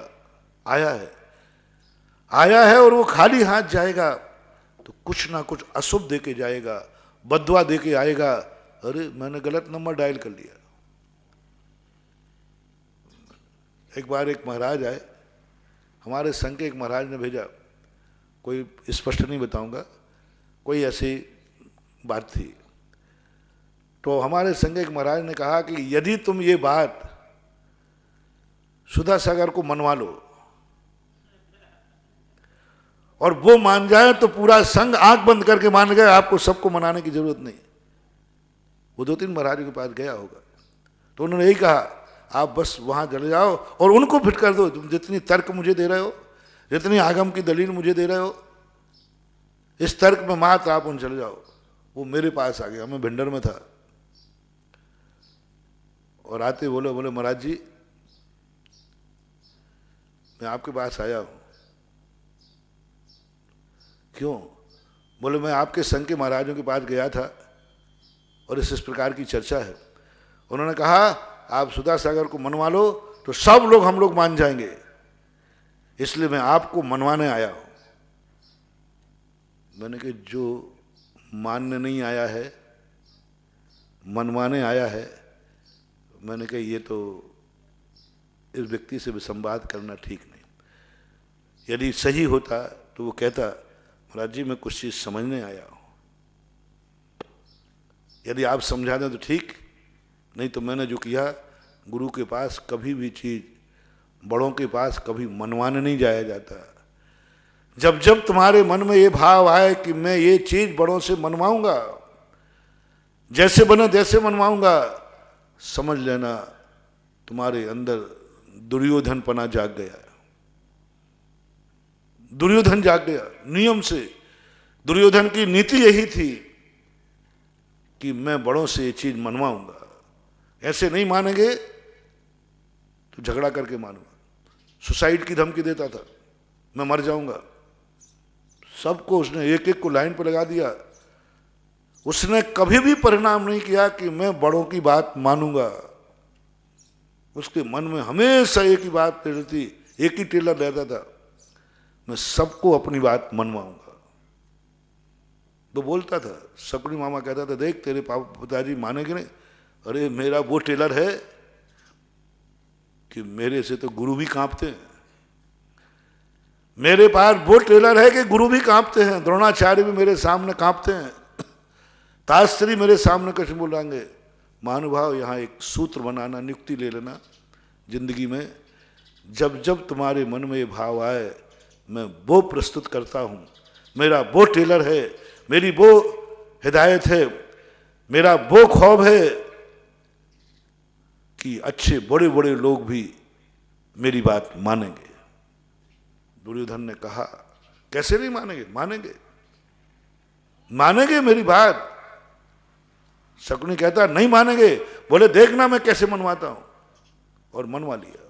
आया है, आया है और वो खाली हाथ जाएगा तो कुछ ना कुछ अशुभ देके जाएगा, बदवा देके आएगा। अरे मैंने गलत नंबर डायल कर लिया। एक बार एक महाराज आए, हमारे संघ के एक महाराज ने भेजा, कोई स्पष्ट नहीं बताऊंगा, कोई ऐसी बात थी। तो हमारे संघ एक महाराज ने कहा कि यदि तुम ये बात सुधा सागर को मनवा लो और वो मान जाए तो पूरा संघ आंख बंद करके मान गए, आपको सबको मनाने की जरूरत नहीं। वो 2-3 महाराजों के पास गया होगा, तो उन्होंने यही कहा आप बस वहां चले जाओ और उनको फिट कर दो, तुम जितनी तर्क मुझे दे रहे हो, जितनी आगम की दलील मुझे दे रहे हो, इस तर्क में मात्र आप उन चले जाओ। वो मेरे पास आ गया, मैं भिंडर में था, और आते बोले महाराज जी मैं आपके पास आया हूं। क्यों? बोले मैं आपके संघ के महाराजों के पास गया था और इस प्रकार की चर्चा है। उन्होंने कहा आप सुधा सागर को मनवा लो तो सब लोग हम लोग मान जाएंगे, इसलिए मैं आपको मनवाने आया हूं। मैंने कहा जो मानने नहीं आया है, मनवाने आया है। मैंने कहा ये तो इस व्यक्ति से भी संवाद करना ठीक नहीं। यदि सही होता तो वो कहता महाराज जी मैं कुछ चीज समझने आया हूं, यदि आप समझा दें तो ठीक, नहीं तो मैंने जो किया, गुरु के पास कभी भी चीज, बड़ों के पास कभी मनवाने नहीं जाया जाता। जब जब तुम्हारे मन में ये भाव आए कि मैं ये चीज बड़ों से मनवाऊंगा, जैसे बने तैसे मनवाऊंगा, समझ लेना तुम्हारे अंदर दुर्योधन पना जाग गया। दुर्योधन जाग गया नियम से। दुर्योधन की नीति यही थी कि मैं बड़ों से ये चीज मनवाऊंगा, ऐसे नहीं मानेंगे तो झगड़ा करके मानूंगा। सुसाइड की धमकी देता था, मैं मर जाऊंगा। सबको उसने एक एक को लाइन पर लगा दिया। उसने कभी भी परिणाम नहीं किया कि मैं बड़ों की बात मानूंगा। उसके मन में हमेशा एक ही बात रहती, एक ही टेलर रहता था, मैं सबको अपनी बात मनवाऊंगा। तो बोलता था, सकुनी मामा कहता था देख तेरे पिताजी मानेंगे नहीं। अरे मेरा वो टेलर है कि मेरे से तो गुरु भी कांपते हैं। मेरे पास वो टेलर है कि गुरु भी कांपते हैं, द्रोणाचार्य भी मेरे सामने कांपते हैं, तास्त्री मेरे सामने कुछ बोलेंगे। महानुभाव यहाँ एक सूत्र बनाना, नियुक्ति ले लेना जिंदगी में, जब जब तुम्हारे मन में ये भाव आए मैं वो प्रस्तुत करता हूं, मेरा वो टेलर है, मेरी वो हिदायत है, मेरा वो खौफ है कि अच्छे बड़े बड़े लोग भी मेरी बात मानेंगे। दुर्योधन ने कहा कैसे नहीं मानेंगे? मानेंगे, मानेंगे मेरी बात। शकुनी कहता नहीं मानेंगे। बोले देखना मैं कैसे मनवाता हूं। और मनवा लिया।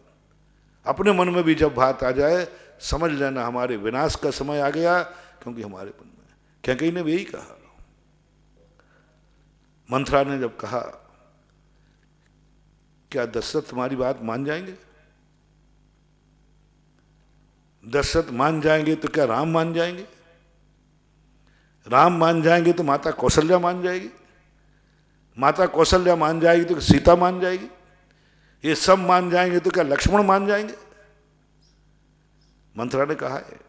अपने मन में भी जब बात आ जाए समझ लेना हमारे विनाश का समय आ गया, क्योंकि हमारे मन में। कैकेयी ने भी यही कहा। मंथरा ने जब कहा क्या दशरथ तुम्हारी बात मान जाएंगे? दशरथ मान जाएंगे तो क्या राम मान जाएंगे? राम मान जाएंगे तो माता कौशल्या मान जाएगी, माता कौशल्या मान जाएगी तो सीता मान जाएगी, ये सब मान जाएंगे तो क्या लक्ष्मण मान जाएंगे? मंथरा ने कहा है।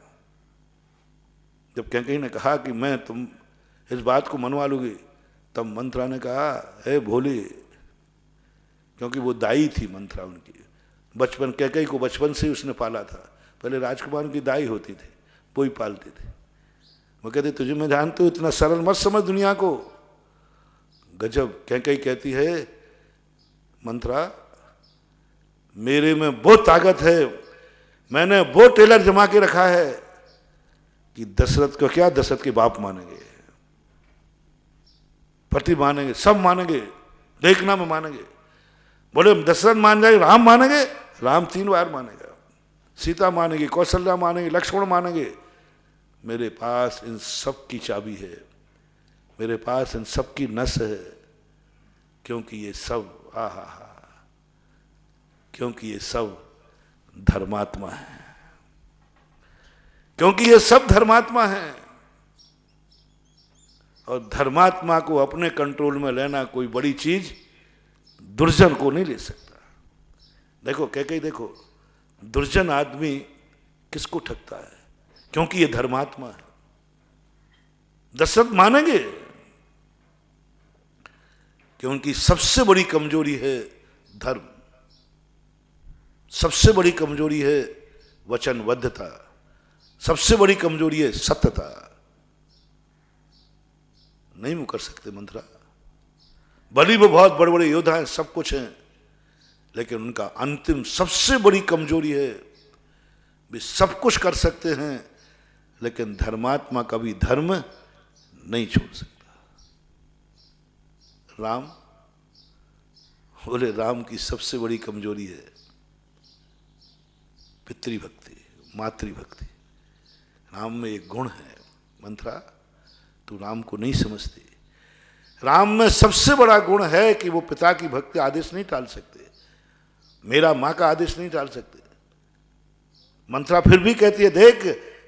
जब कैकेयी ने कहा कि मैं तुम इस बात को मनवा लूंगी, तब मंथरा ने कहा हे भोली, क्योंकि वो दाई थी मंथरा उनकी, बचपन कैकेयी को बचपन से उसने पाला था। पहले राजकुमार की दाई होती थी, वो ही पालती थी। वो कहते तुझे मैं जानती हूँ, इतना सरल मत समझ दुनिया को। गजब। कैकेयी कहती है मंथरा मेरे में वो ताकत है, मैंने वो टेलर जमा के रखा है कि दशरथ को क्या दशरथ के बाप मानेंगे, पति मानेंगे, सब मानेंगे, देखना में मानेंगे। बोले दशरथ मान जाएंगे, राम मानेंगे, राम 3 बार मानेगा, सीता मानेगी, कौशल्या मानेगी, लक्ष्मण मानेंगे। मेरे पास इन सब की चाबी है, मेरे पास इन सब की नस है, क्योंकि ये सब क्योंकि ये सब धर्मात्मा है, क्योंकि ये सब धर्मात्मा है। और धर्मात्मा को अपने कंट्रोल में लेना कोई बड़ी चीज दुर्जन को नहीं ले सकता। देखो कैकेयी, देखो दुर्जन आदमी किसको ठगता है? क्योंकि ये धर्मात्मा है। दशरथ मानेंगे कि उनकी सबसे बड़ी कमजोरी है धर्म, सबसे बड़ी कमजोरी है वचनबद्धता, सबसे बड़ी कमजोरी है सत्यता। नहीं मुकर सकते मंथरा, भले वो बहुत बड़े बड़े योद्धा हैं, सब कुछ हैं, लेकिन उनका अंतिम सबसे बड़ी कमजोरी है वे सब कुछ कर सकते हैं, लेकिन धर्मात्मा कभी धर्म नहीं छोड़ सकता। राम बोले राम की सबसे बड़ी कमजोरी है पितृभक्ति, मातृभक्ति। राम में एक गुण है मंथरा, तू राम को नहीं समझती। राम में सबसे बड़ा गुण है कि वो पिता की भक्ति आदेश नहीं टाल सकते, मेरा मां का आदेश नहीं टाल सकते। मंथरा फिर भी कहती है देख,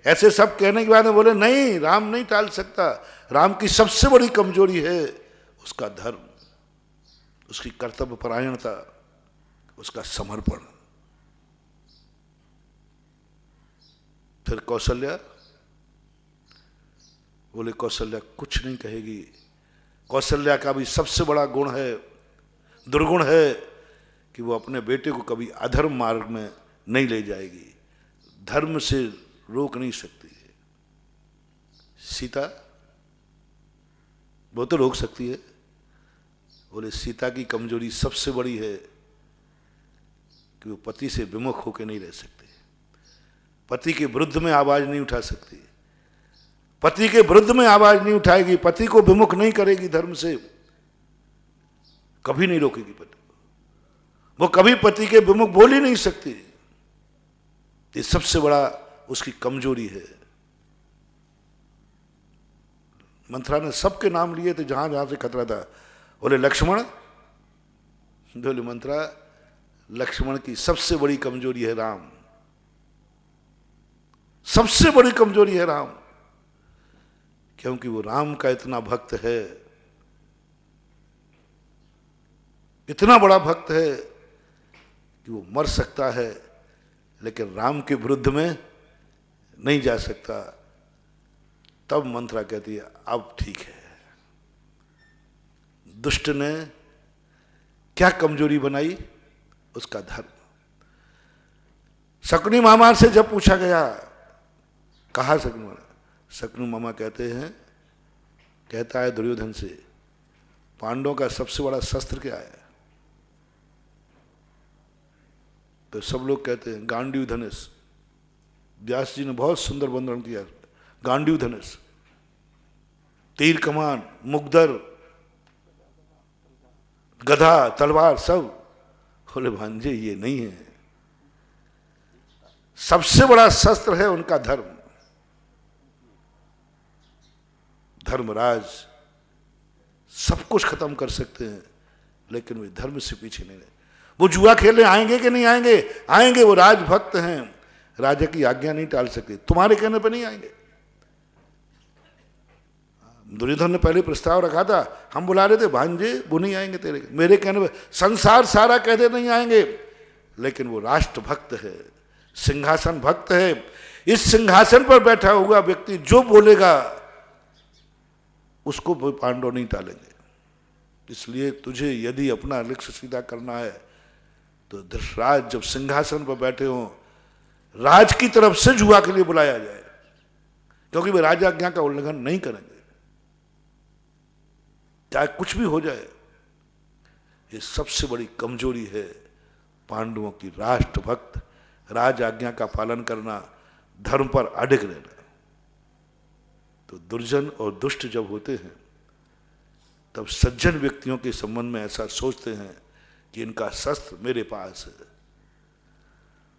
ऐसे सब कहने के बाद में बोले नहीं, राम नहीं टाल सकता। राम की सबसे बड़ी कमजोरी है उसका धर्म, उसकी कर्तव्य परायणता, उसका समर्पण। फिर कौशल्या बोले कौशल्या कुछ नहीं कहेगी। कौशल्या का भी सबसे बड़ा गुण है, दुर्गुण है कि वो अपने बेटे को कभी अधर्म मार्ग में नहीं ले जाएगी, धर्म से रोक नहीं सकती है। सीता वो तो रोक सकती है। बोले सीता की कमजोरी सबसे बड़ी है कि वो पति से विमुख होकर नहीं रह सकते, पति के विरुद्ध में आवाज नहीं उठा सकती, पति के विरुद्ध में आवाज नहीं उठाएगी, पति को विमुख नहीं करेगी, धर्म से कभी नहीं रोकेगी पति को, वो कभी पति के विमुख बोल ही नहीं सकती। ये सबसे बड़ा उसकी कमजोरी है। मंथरा ने सबके नाम लिए थे जहां जहां से खतरा था। बोले लक्ष्मण, बोले मंथरा लक्ष्मण की सबसे बड़ी कमजोरी है राम, सबसे बड़ी कमजोरी है राम, क्योंकि वो राम का इतना भक्त है, इतना बड़ा भक्त है कि वो मर सकता है लेकिन राम के विरुद्ध में नहीं जा सकता। तब मंथरा कहती है अब ठीक है। दुष्ट ने क्या कमजोरी बनाई? उसका धर्म। शकुनी मामा से जब पूछा गया, कहा शकुनी मामा, शकुनी मामा कहते हैं, कहता है दुर्योधन से, पांडवों का सबसे बड़ा शस्त्र क्या है? तो सब लोग कहते हैं गांडीव धनुष। व्यास जी ने बहुत सुंदर वर्णन किया, गांडीव धनुष, तीर कमान, मुगदर, गधा, तलवार, सब। बोले भांजे ये नहीं है, सबसे बड़ा शस्त्र है उनका धर्म। धर्मराज सब कुछ खत्म कर सकते हैं, लेकिन वे धर्म से पीछे नहीं रहे। वो जुआ खेलने आएंगे कि नहीं आएंगे? आएंगे। वो राजभक्त हैं, राजा की आज्ञा नहीं टाल सकते, तुम्हारे कहने पर नहीं आएंगे। दुर्योधन ने पहले प्रस्ताव रखा था, हम बुला रहे थे, भांजे वो नहीं आएंगे तेरे, मेरे कहने पर संसार सारा कहते नहीं आएंगे, लेकिन वो राष्ट्र भक्त है, सिंहासन भक्त है। इस सिंहासन पर बैठा हुआ व्यक्ति जो बोलेगा उसको पांडव नहीं टालेंगे। इसलिए तुझे यदि अपना लक्ष्य सीधा करना है तो धृतराज जब सिंहासन पर बैठे हो, राज की तरफ से जुआ के लिए बुलाया जाए, क्योंकि वे राजा आज्ञा का उल्लंघन नहीं करेंगे, चाहे कुछ भी हो जाए। ये सबसे बड़ी कमजोरी है पांडवों की, राष्ट्रभक्त, राज आज्ञा का पालन करना, धर्म पर अडिग रहना। तो दुर्जन और दुष्ट जब होते हैं तब सज्जन व्यक्तियों के संबंध में ऐसा सोचते हैं कि इनका शस्त्र मेरे पास है,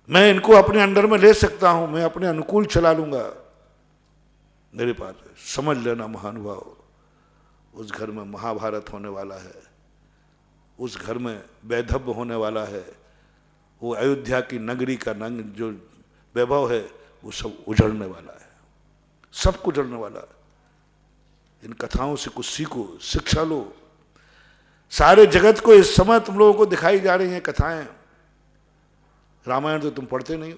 मैं इनको अपने अंडर में ले सकता हूं, मैं अपने अनुकूल चला लूंगा, मेरे पास है। समझ लेना महानुभाव, उस घर में महाभारत होने वाला है, उस घर में वैधव्य होने वाला है, वो अयोध्या की नगरी का जो वैभव है वो सब उजड़ने वाला है, सब कुछ उजड़ने वाला है। इन कथाओं से कुछ सीखो, शिक्षा लो। सारे जगत को इस समय तुम लोगों को दिखाई जा रही हैं कथाएं। रामायण तो तुम पढ़ते नहीं हो,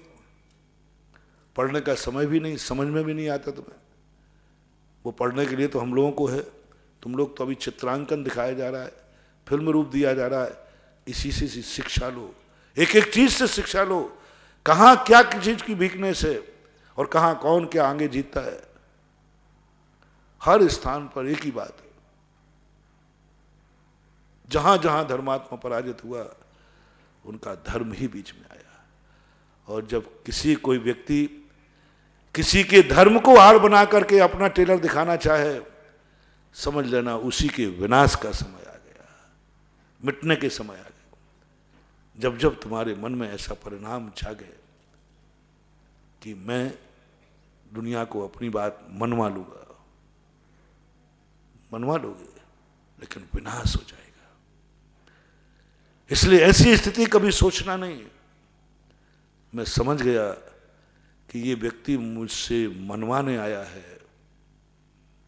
पढ़ने का समय भी नहीं, समझ में भी नहीं आता तुम्हें। वो पढ़ने के लिए तो हम लोगों को है, तुम लोग तो अभी चित्रांकन दिखाया जा रहा है, फिल्म रूप दिया जा रहा है। इसी से शिक्षा लो, एक एक चीज से शिक्षा लो, कहाँ क्या किस चीज की वीकनेस है और कहाँ कौन क्या आगे जीतता है। हर स्थान पर एक ही बात है, जहां जहां धर्मात्मा पराजित हुआ उनका धर्म ही बीच में आया। और जब कोई व्यक्ति किसी के धर्म को आड़ बना करके अपना टेलर दिखाना चाहे, समझ लेना उसी के विनाश का समय आ गया, मिटने के समय आ गया। जब जब तुम्हारे मन में ऐसा परिणाम जागे कि मैं दुनिया को अपनी बात मनवा लूंगा, मनवा लोगे, लेकिन विनाश हो जाएगा। इसलिए ऐसी स्थिति कभी सोचना नहीं। मैं समझ गया कि ये व्यक्ति मुझसे मनवाने आया है।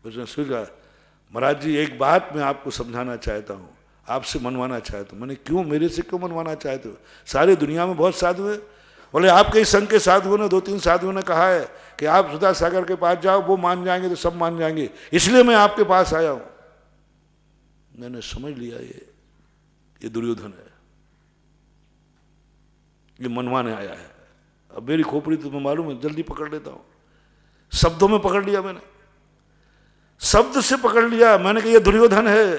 उसने सोचा, महाराज जी एक बात मैं आपको समझाना चाहता हूँ, आपसे मनवाना चाहता हूँ। मैंने क्यों, मेरे से क्यों मनवाना चाहते हो? सारे दुनिया में बहुत साधु हैं। बोले आपके ही संघ के साधुओं ने, 2-3 साधुओं ने कहा है कि आप सुधा सागर के पास जाओ, वो मान जाएंगे तो सब मान जाएंगे, इसलिए मैं आपके पास आया हूं। मैंने समझ लिया ये दुर्योधन है, ये मनवाने आया है। अब मेरी खोपड़ी तुम्हें मालूम है, जल्दी पकड़ लेता हूं, शब्दों में पकड़ लिया मैंने, शब्द से पकड़ लिया। मैंने कहा ये दुर्योधन है।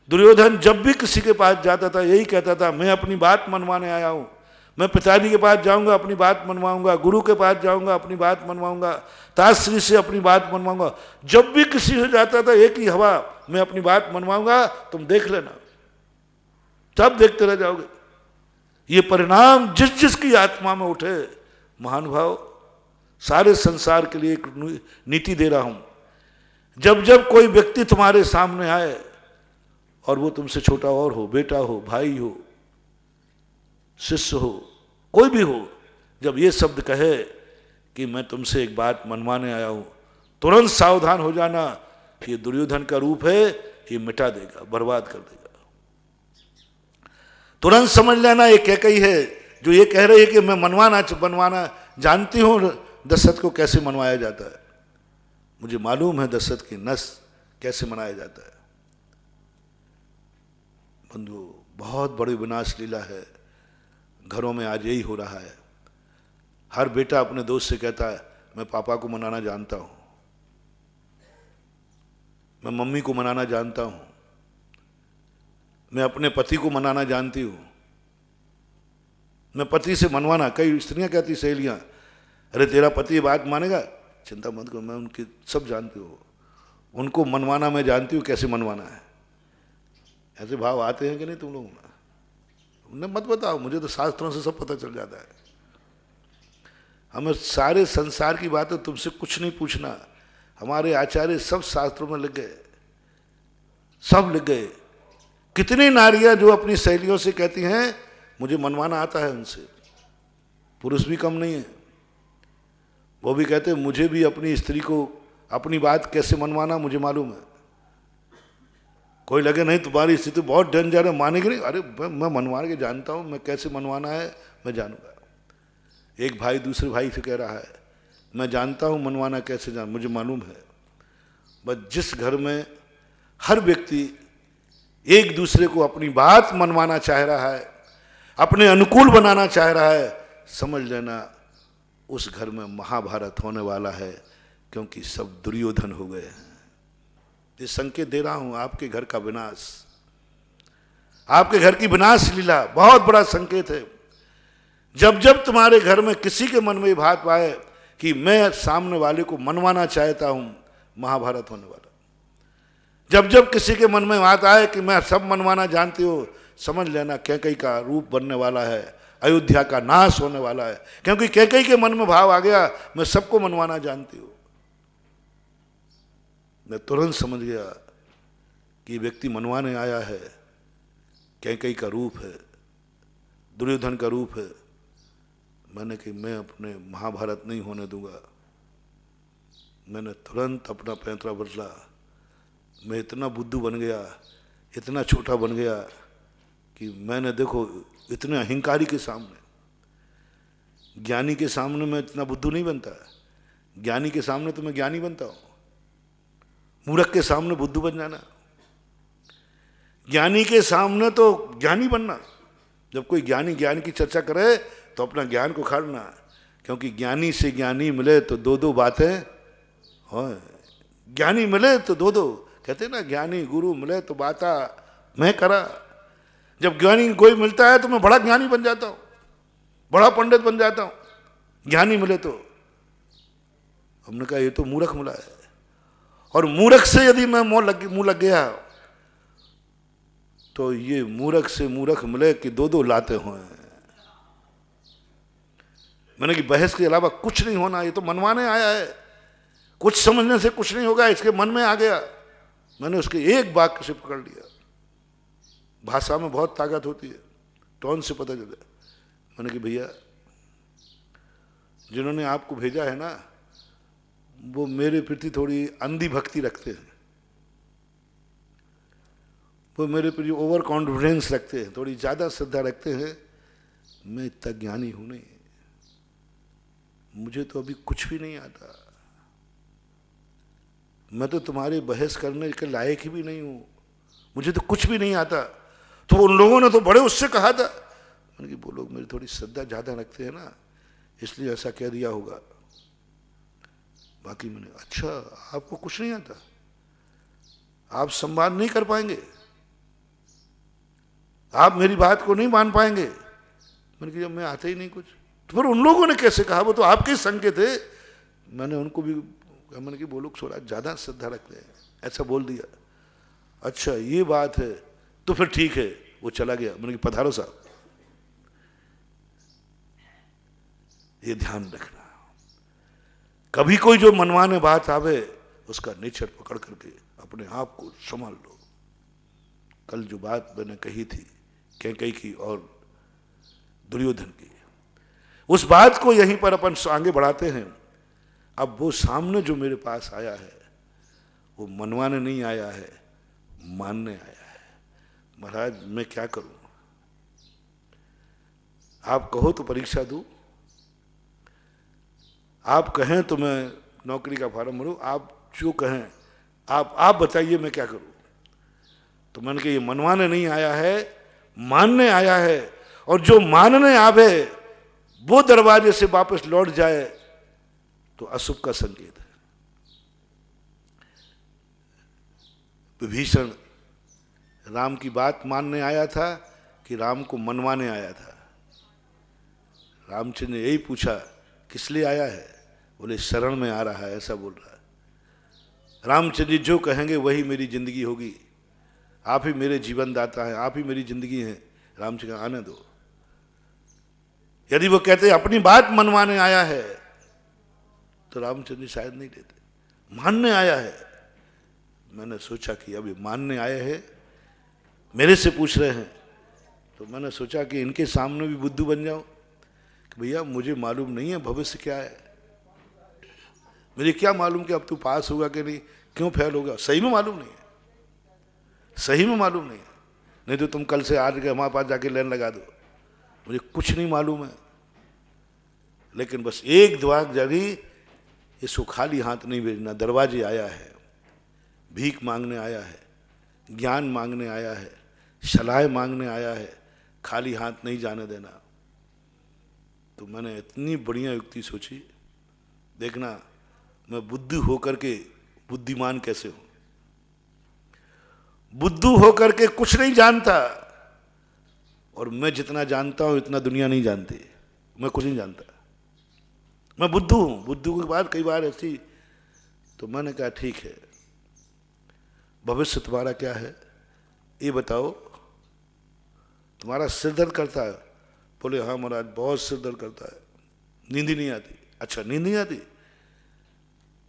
दुर्योधन जब भी किसी के पास जाता था यही कहता था, मैं अपनी बात मनवाने आया हूं। मैं पिताजी के पास जाऊंगा अपनी बात मनवाऊंगा, गुरु के पास जाऊंगा अपनी बात मनवाऊंगा, ताश्री से अपनी बात मनवाऊंगा। जब भी किसी से जाता था एक ही हवा, मैं अपनी बात मनवाऊंगा, तुम देख लेना, तब देखते रह जाओगे। ये परिणाम जिस जिसकी आत्मा में उठे, महानुभाव, सारे संसार के लिए एक नीति दे रहा हूं। जब जब कोई व्यक्ति तुम्हारे सामने आए और वो तुमसे छोटा और हो, बेटा हो, भाई हो, शिष्य हो, कोई भी हो, जब ये शब्द कहे कि मैं तुमसे एक बात मनवाने आया हूं, तुरंत सावधान हो जाना, ये दुर्योधन का रूप है, ये मिटा देगा, बर्बाद कर देगा। तुरंत समझ लेना ये कैकेयी है जो ये कह रही है कि मैं मनवाना जानती हूं दशरथ को कैसे मनवाया जाता है। मुझे मालूम है दशरथ की नस कैसे मनाया जाता है। बंधु, बहुत बड़ी विनाश लीला है। घरों में आज यही हो रहा है। हर बेटा अपने दोस्त से कहता है मैं पापा को मनाना जानता हूं, मैं मम्मी को मनाना जानता हूं, मैं अपने पति को मनाना जानती हूं। मैं पति से मनवाना, कई स्त्रियां कहती, सहेलियां, अरे तेरा पति ये बात मानेगा, चिंता मत करो, मैं उनकी सब जानती हूँ, उनको मनवाना मैं जानती हूँ कैसे मनवाना है। ऐसे भाव आते हैं कि नहीं तुम लोगों में? न मत बताओ, मुझे तो शास्त्रों से सब पता चल जाता है। हमें सारे संसार की बातें तुमसे कुछ नहीं पूछना। हमारे आचार्य सब शास्त्रों में लिख गए, सब लिख गए। कितनी नारियां जो अपनी सहेलियों से कहती हैं मुझे मनवाना आता है उनसे, पुरुष भी कम नहीं है। वो भी कहते हैं मुझे भी अपनी स्त्री को अपनी बात कैसे मनवाना मुझे मालूम है। कोई लगे नहीं तुम्हारी स्थिति बहुत डेंजर है, मानेगी नहीं, अरे मैं मनवा के जानता हूं, मैं कैसे मनवाना है मैं जानूंगा। एक भाई दूसरे भाई से कह रहा है मैं जानता हूं मनवाना कैसे, मुझे मालूम है। बस जिस घर में हर व्यक्ति एक दूसरे को अपनी बात मनवाना चाह रहा है, अपने अनुकूल बनाना चाह रहा है, समझ लेना उस घर में महाभारत होने वाला है, क्योंकि सब दुर्योधन हो गए हैं। ये संकेत दे रहा हूं, आपके घर का विनाश, आपके घर की विनाश लीला बहुत बड़ा संकेत है। जब जब तुम्हारे घर में किसी के मन में बात पाए कि मैं सामने वाले को मनवाना चाहता हूं, महाभारत होने वाला। जब जब किसी के मन में बात आए कि मैं सब मनवाना जानती हो, समझ लेना कैकई का रूप बनने वाला है, अयोध्या का नाश होने वाला है। क्योंकि कैकई के मन में भाव आ गया मैं सबको मनवाना जानती हूं। मैं तुरंत समझ गया कि व्यक्ति मनवाने आया है, कैकई का रूप है, दुर्योधन का रूप है। मैंने कि मैं अपने महाभारत नहीं होने दूंगा। मैंने तुरंत अपना पैंतरा बदला। मैं इतना बुद्धू बन गया, इतना छोटा बन गया कि मैंने देखो इतने अहंकारी के सामने, ज्ञानी के सामने मैं इतना बुद्धू नहीं बनता। ज्ञानी के सामने तो मैं ज्ञानी बनता हूं, मूर्ख के सामने बुद्धू बन जाना। ज्ञानी के सामने तो ज्ञानी बनना। जब कोई ज्ञानी ज्ञान की चर्चा करे तो अपना ज्ञान को खाड़ना, क्योंकि ज्ञानी से ज्ञानी मिले तो दो दो बातें हो। ज्ञानी मिले तो दो दो, कहते ना ज्ञानी गुरु मिले तो बाता मैं करा। जब ज्ञानी कोई मिलता है तो मैं बड़ा ज्ञानी बन जाता हूं, बड़ा पंडित बन जाता हूं। ज्ञानी मिले तो हमने कहा ये तो मूर्ख मिला है। और मूर्ख से यदि मैं मुंह लग गया तो ये मूर्ख से मूर्ख मिले कि दो दो लाते हुए। मैंने कि बहस के अलावा कुछ नहीं होना, ये तो मनवाने आया है, कुछ समझने से कुछ नहीं होगा। इसके मन में आ गया, मैंने उसके एक वाक्य से पकड़ लिया। भाषा में बहुत ताकत होती है, टोन से पता चला। मैंने कि भैया जिन्होंने आपको भेजा है ना, वो मेरे प्रति थोड़ी अंधी भक्ति रखते हैं, वो मेरे प्रति ओवर कॉन्फिडेंस रखते हैं, थोड़ी ज्यादा श्रद्धा रखते हैं। मैं इतना ज्ञानी हूं नहीं, मुझे तो अभी कुछ भी नहीं आता। मैं तो तुम्हारी बहस करने के लायक ही भी नहीं हूं, मुझे तो कुछ भी नहीं आता। तो उन लोगों ने तो बड़े उससे कहा था। मैंने कि वो लोग मेरी थोड़ी श्रद्धा ज्यादा रखते हैं ना, इसलिए ऐसा कह दिया होगा। बाकी मैंने अच्छा आपको कुछ नहीं आता, आप संवाद नहीं कर पाएंगे, आप मेरी बात को नहीं मान पाएंगे। मैंने कहा जब मैं आता ही नहीं कुछ, तो फिर उन लोगों ने कैसे कहा, वो तो आपके संकेत थे। मैंने उनको भी मैंने कि वो लोग थोड़ा ज्यादा श्रद्धा रखते हैं, ऐसा बोल दिया। अच्छा ये बात है तो फिर ठीक है। वो चला गया। मैंने कि पधारो साहब, ये ध्यान रखना, कभी कोई जो मनवाने बात आवे उसका निश्चय पकड़ करके अपने आप को संभाल लो। कल जो बात मैंने कही थी कैकई की और दुर्योधन की, उस बात को यहीं पर अपन आगे बढ़ाते हैं। अब वो सामने जो मेरे पास आया है वो मनवाने नहीं आया है, मानने आया है। महाराज मैं क्या करूं, आप कहो तो परीक्षा दूं, आप कहें तो मैं नौकरी का फॉर्म भरूं, आप जो कहें आप बताइए मैं क्या करूं। तो मैंने कहा ये मनवाने नहीं आया है, मानने आया है। और जो मानने आवे वो दरवाजे से वापस लौट जाए तो अशुभ का संकेत है। विभीषण राम की बात मानने आया था कि राम को मनवाने आया था। रामचंद्र ने यही पूछा किस लिए आया है, बोले शरण में आ रहा है, ऐसा बोल रहा है। रामचंद्र जी जो कहेंगे वही मेरी जिंदगी होगी, आप ही मेरे जीवन दाता हैं, आप ही मेरी जिंदगी हैं, राम जी का आने दो। यदि वो कहते अपनी बात मनवाने आया है तो रामचंद्र जी शायद नहीं देते, मानने आया है। मैंने सोचा कि अभी मानने आए हैं, मेरे से पूछ रहे हैं, तो मैंने सोचा कि इनके सामने भी बुद्धू बन जाऊं कि भैया मुझे मालूम नहीं है भविष्य क्या है, मुझे क्या मालूम कि अब तू पास होगा कि नहीं, क्यों फेल होगा, सही में मालूम नहीं है, सही में मालूम नहीं है। नहीं तो तुम कल से आज के हमारे पास जाके लाइन लगा दो, मुझे कुछ नहीं मालूम है। लेकिन बस एक दुआ जारी, इसको खाली हाथ नहीं भेजना। दरवाजे आया है, भीख मांगने आया है, ज्ञान मांगने आया है, सलाह मांगने आया है, खाली हाथ नहीं जाने देना। तो मैंने इतनी बढ़िया युक्ति सोची, देखना मैं बुद्धू होकर के बुद्धिमान कैसे हूं। बुद्धू होकर के कुछ नहीं जानता, और मैं जितना जानता हूं इतना दुनिया नहीं जानती। मैं कुछ नहीं जानता, मैं बुद्धू हूं। बुद्धू के बाद कई बार ऐसी, तो मैंने कहा ठीक है, भविष्य तुम्हारा क्या है ये बताओ, तुम्हारा सिर दर्द करता है? बोले हाँ महाराज बहुत सिर दर्द करता है, नींद ही नहीं आती। अच्छा नींद नहीं आती,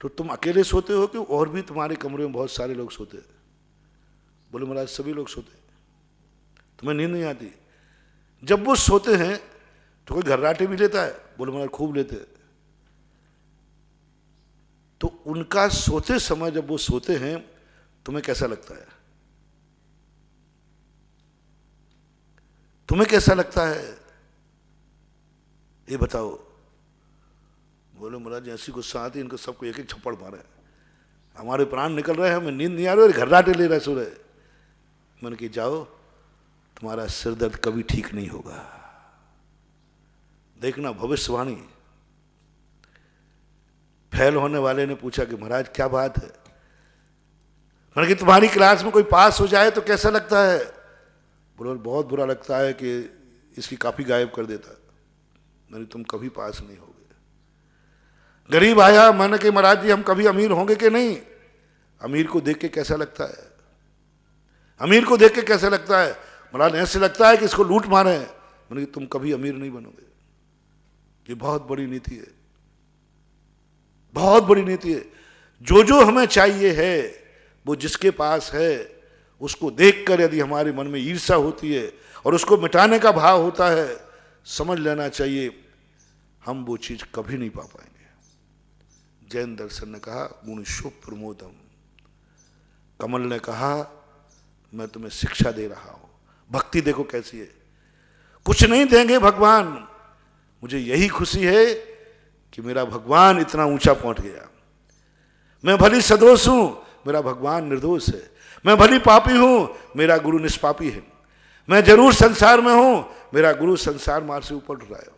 तो तुम अकेले सोते हो कि और भी तुम्हारे कमरे में बहुत सारे लोग सोते हैं? बोले महाराज सभी लोग सोते हैं। तुम्हें नींद नहीं आती? जब वो सोते हैं तो कोई घर्राटे भी लेता है? बोले महाराज खूब लेते हैं। तो उनका सोते समय जब वो सोते हैं तुम्हें कैसा लगता है? तुम्हें कैसा लगता है ये बताओ। बोले महाराज ऐसी गुस्सा आती, इनको सबको एक एक छप्पड़ मारे, हमारे प्राण निकल रहे हैं, हमें नींद नहीं आ रही और घर्राटे ले रहे, सो रहे। मैंने कहा जाओ, तुम्हारा सिर दर्द कभी ठीक नहीं होगा। देखना भविष्यवाणी। फेल होने वाले ने पूछा कि महाराज क्या बात है? मैंने कहा तुम्हारी क्लास में कोई पास हो जाए तो कैसा लगता है? बोले बहुत बुरा लगता है कि इसकी कॉपी गायब कर देता। मैंने तुम कभी पास नहीं होगे। गरीब आया, मैंने कहा महाराज जी हम कभी अमीर होंगे कि नहीं? अमीर को देख के कैसा लगता है? अमीर को देख के कैसा लगता है? महाराज ऐसे लगता है कि इसको लूट मारे। मैंने कहा तुम कभी अमीर नहीं बनोगे। ये बहुत बड़ी नीति है, बहुत बड़ी नीति है। जो जो हमें चाहिए है वो जिसके पास है उसको देखकर यदि हमारे मन में ईर्ष्या होती है और उसको मिटाने का भाव होता है, समझ लेना चाहिए हम वो चीज कभी नहीं पा पाएंगे। जैन दर्शन ने कहा मुनिषु प्रमोदम, कमल ने कहा मैं तुम्हें शिक्षा दे रहा हूं। भक्ति देखो कैसी है। कुछ नहीं देंगे भगवान, मुझे यही खुशी है कि मेरा भगवान इतना ऊंचा पहुंच गया। मैं भली सदोष हूं, मेरा भगवान निर्दोष है। मैं भली पापी हूं, मेरा गुरु निष्पापी है। मैं जरूर संसार में हूं, मेरा गुरु संसार मार्ग से ऊपर उठ रहा है।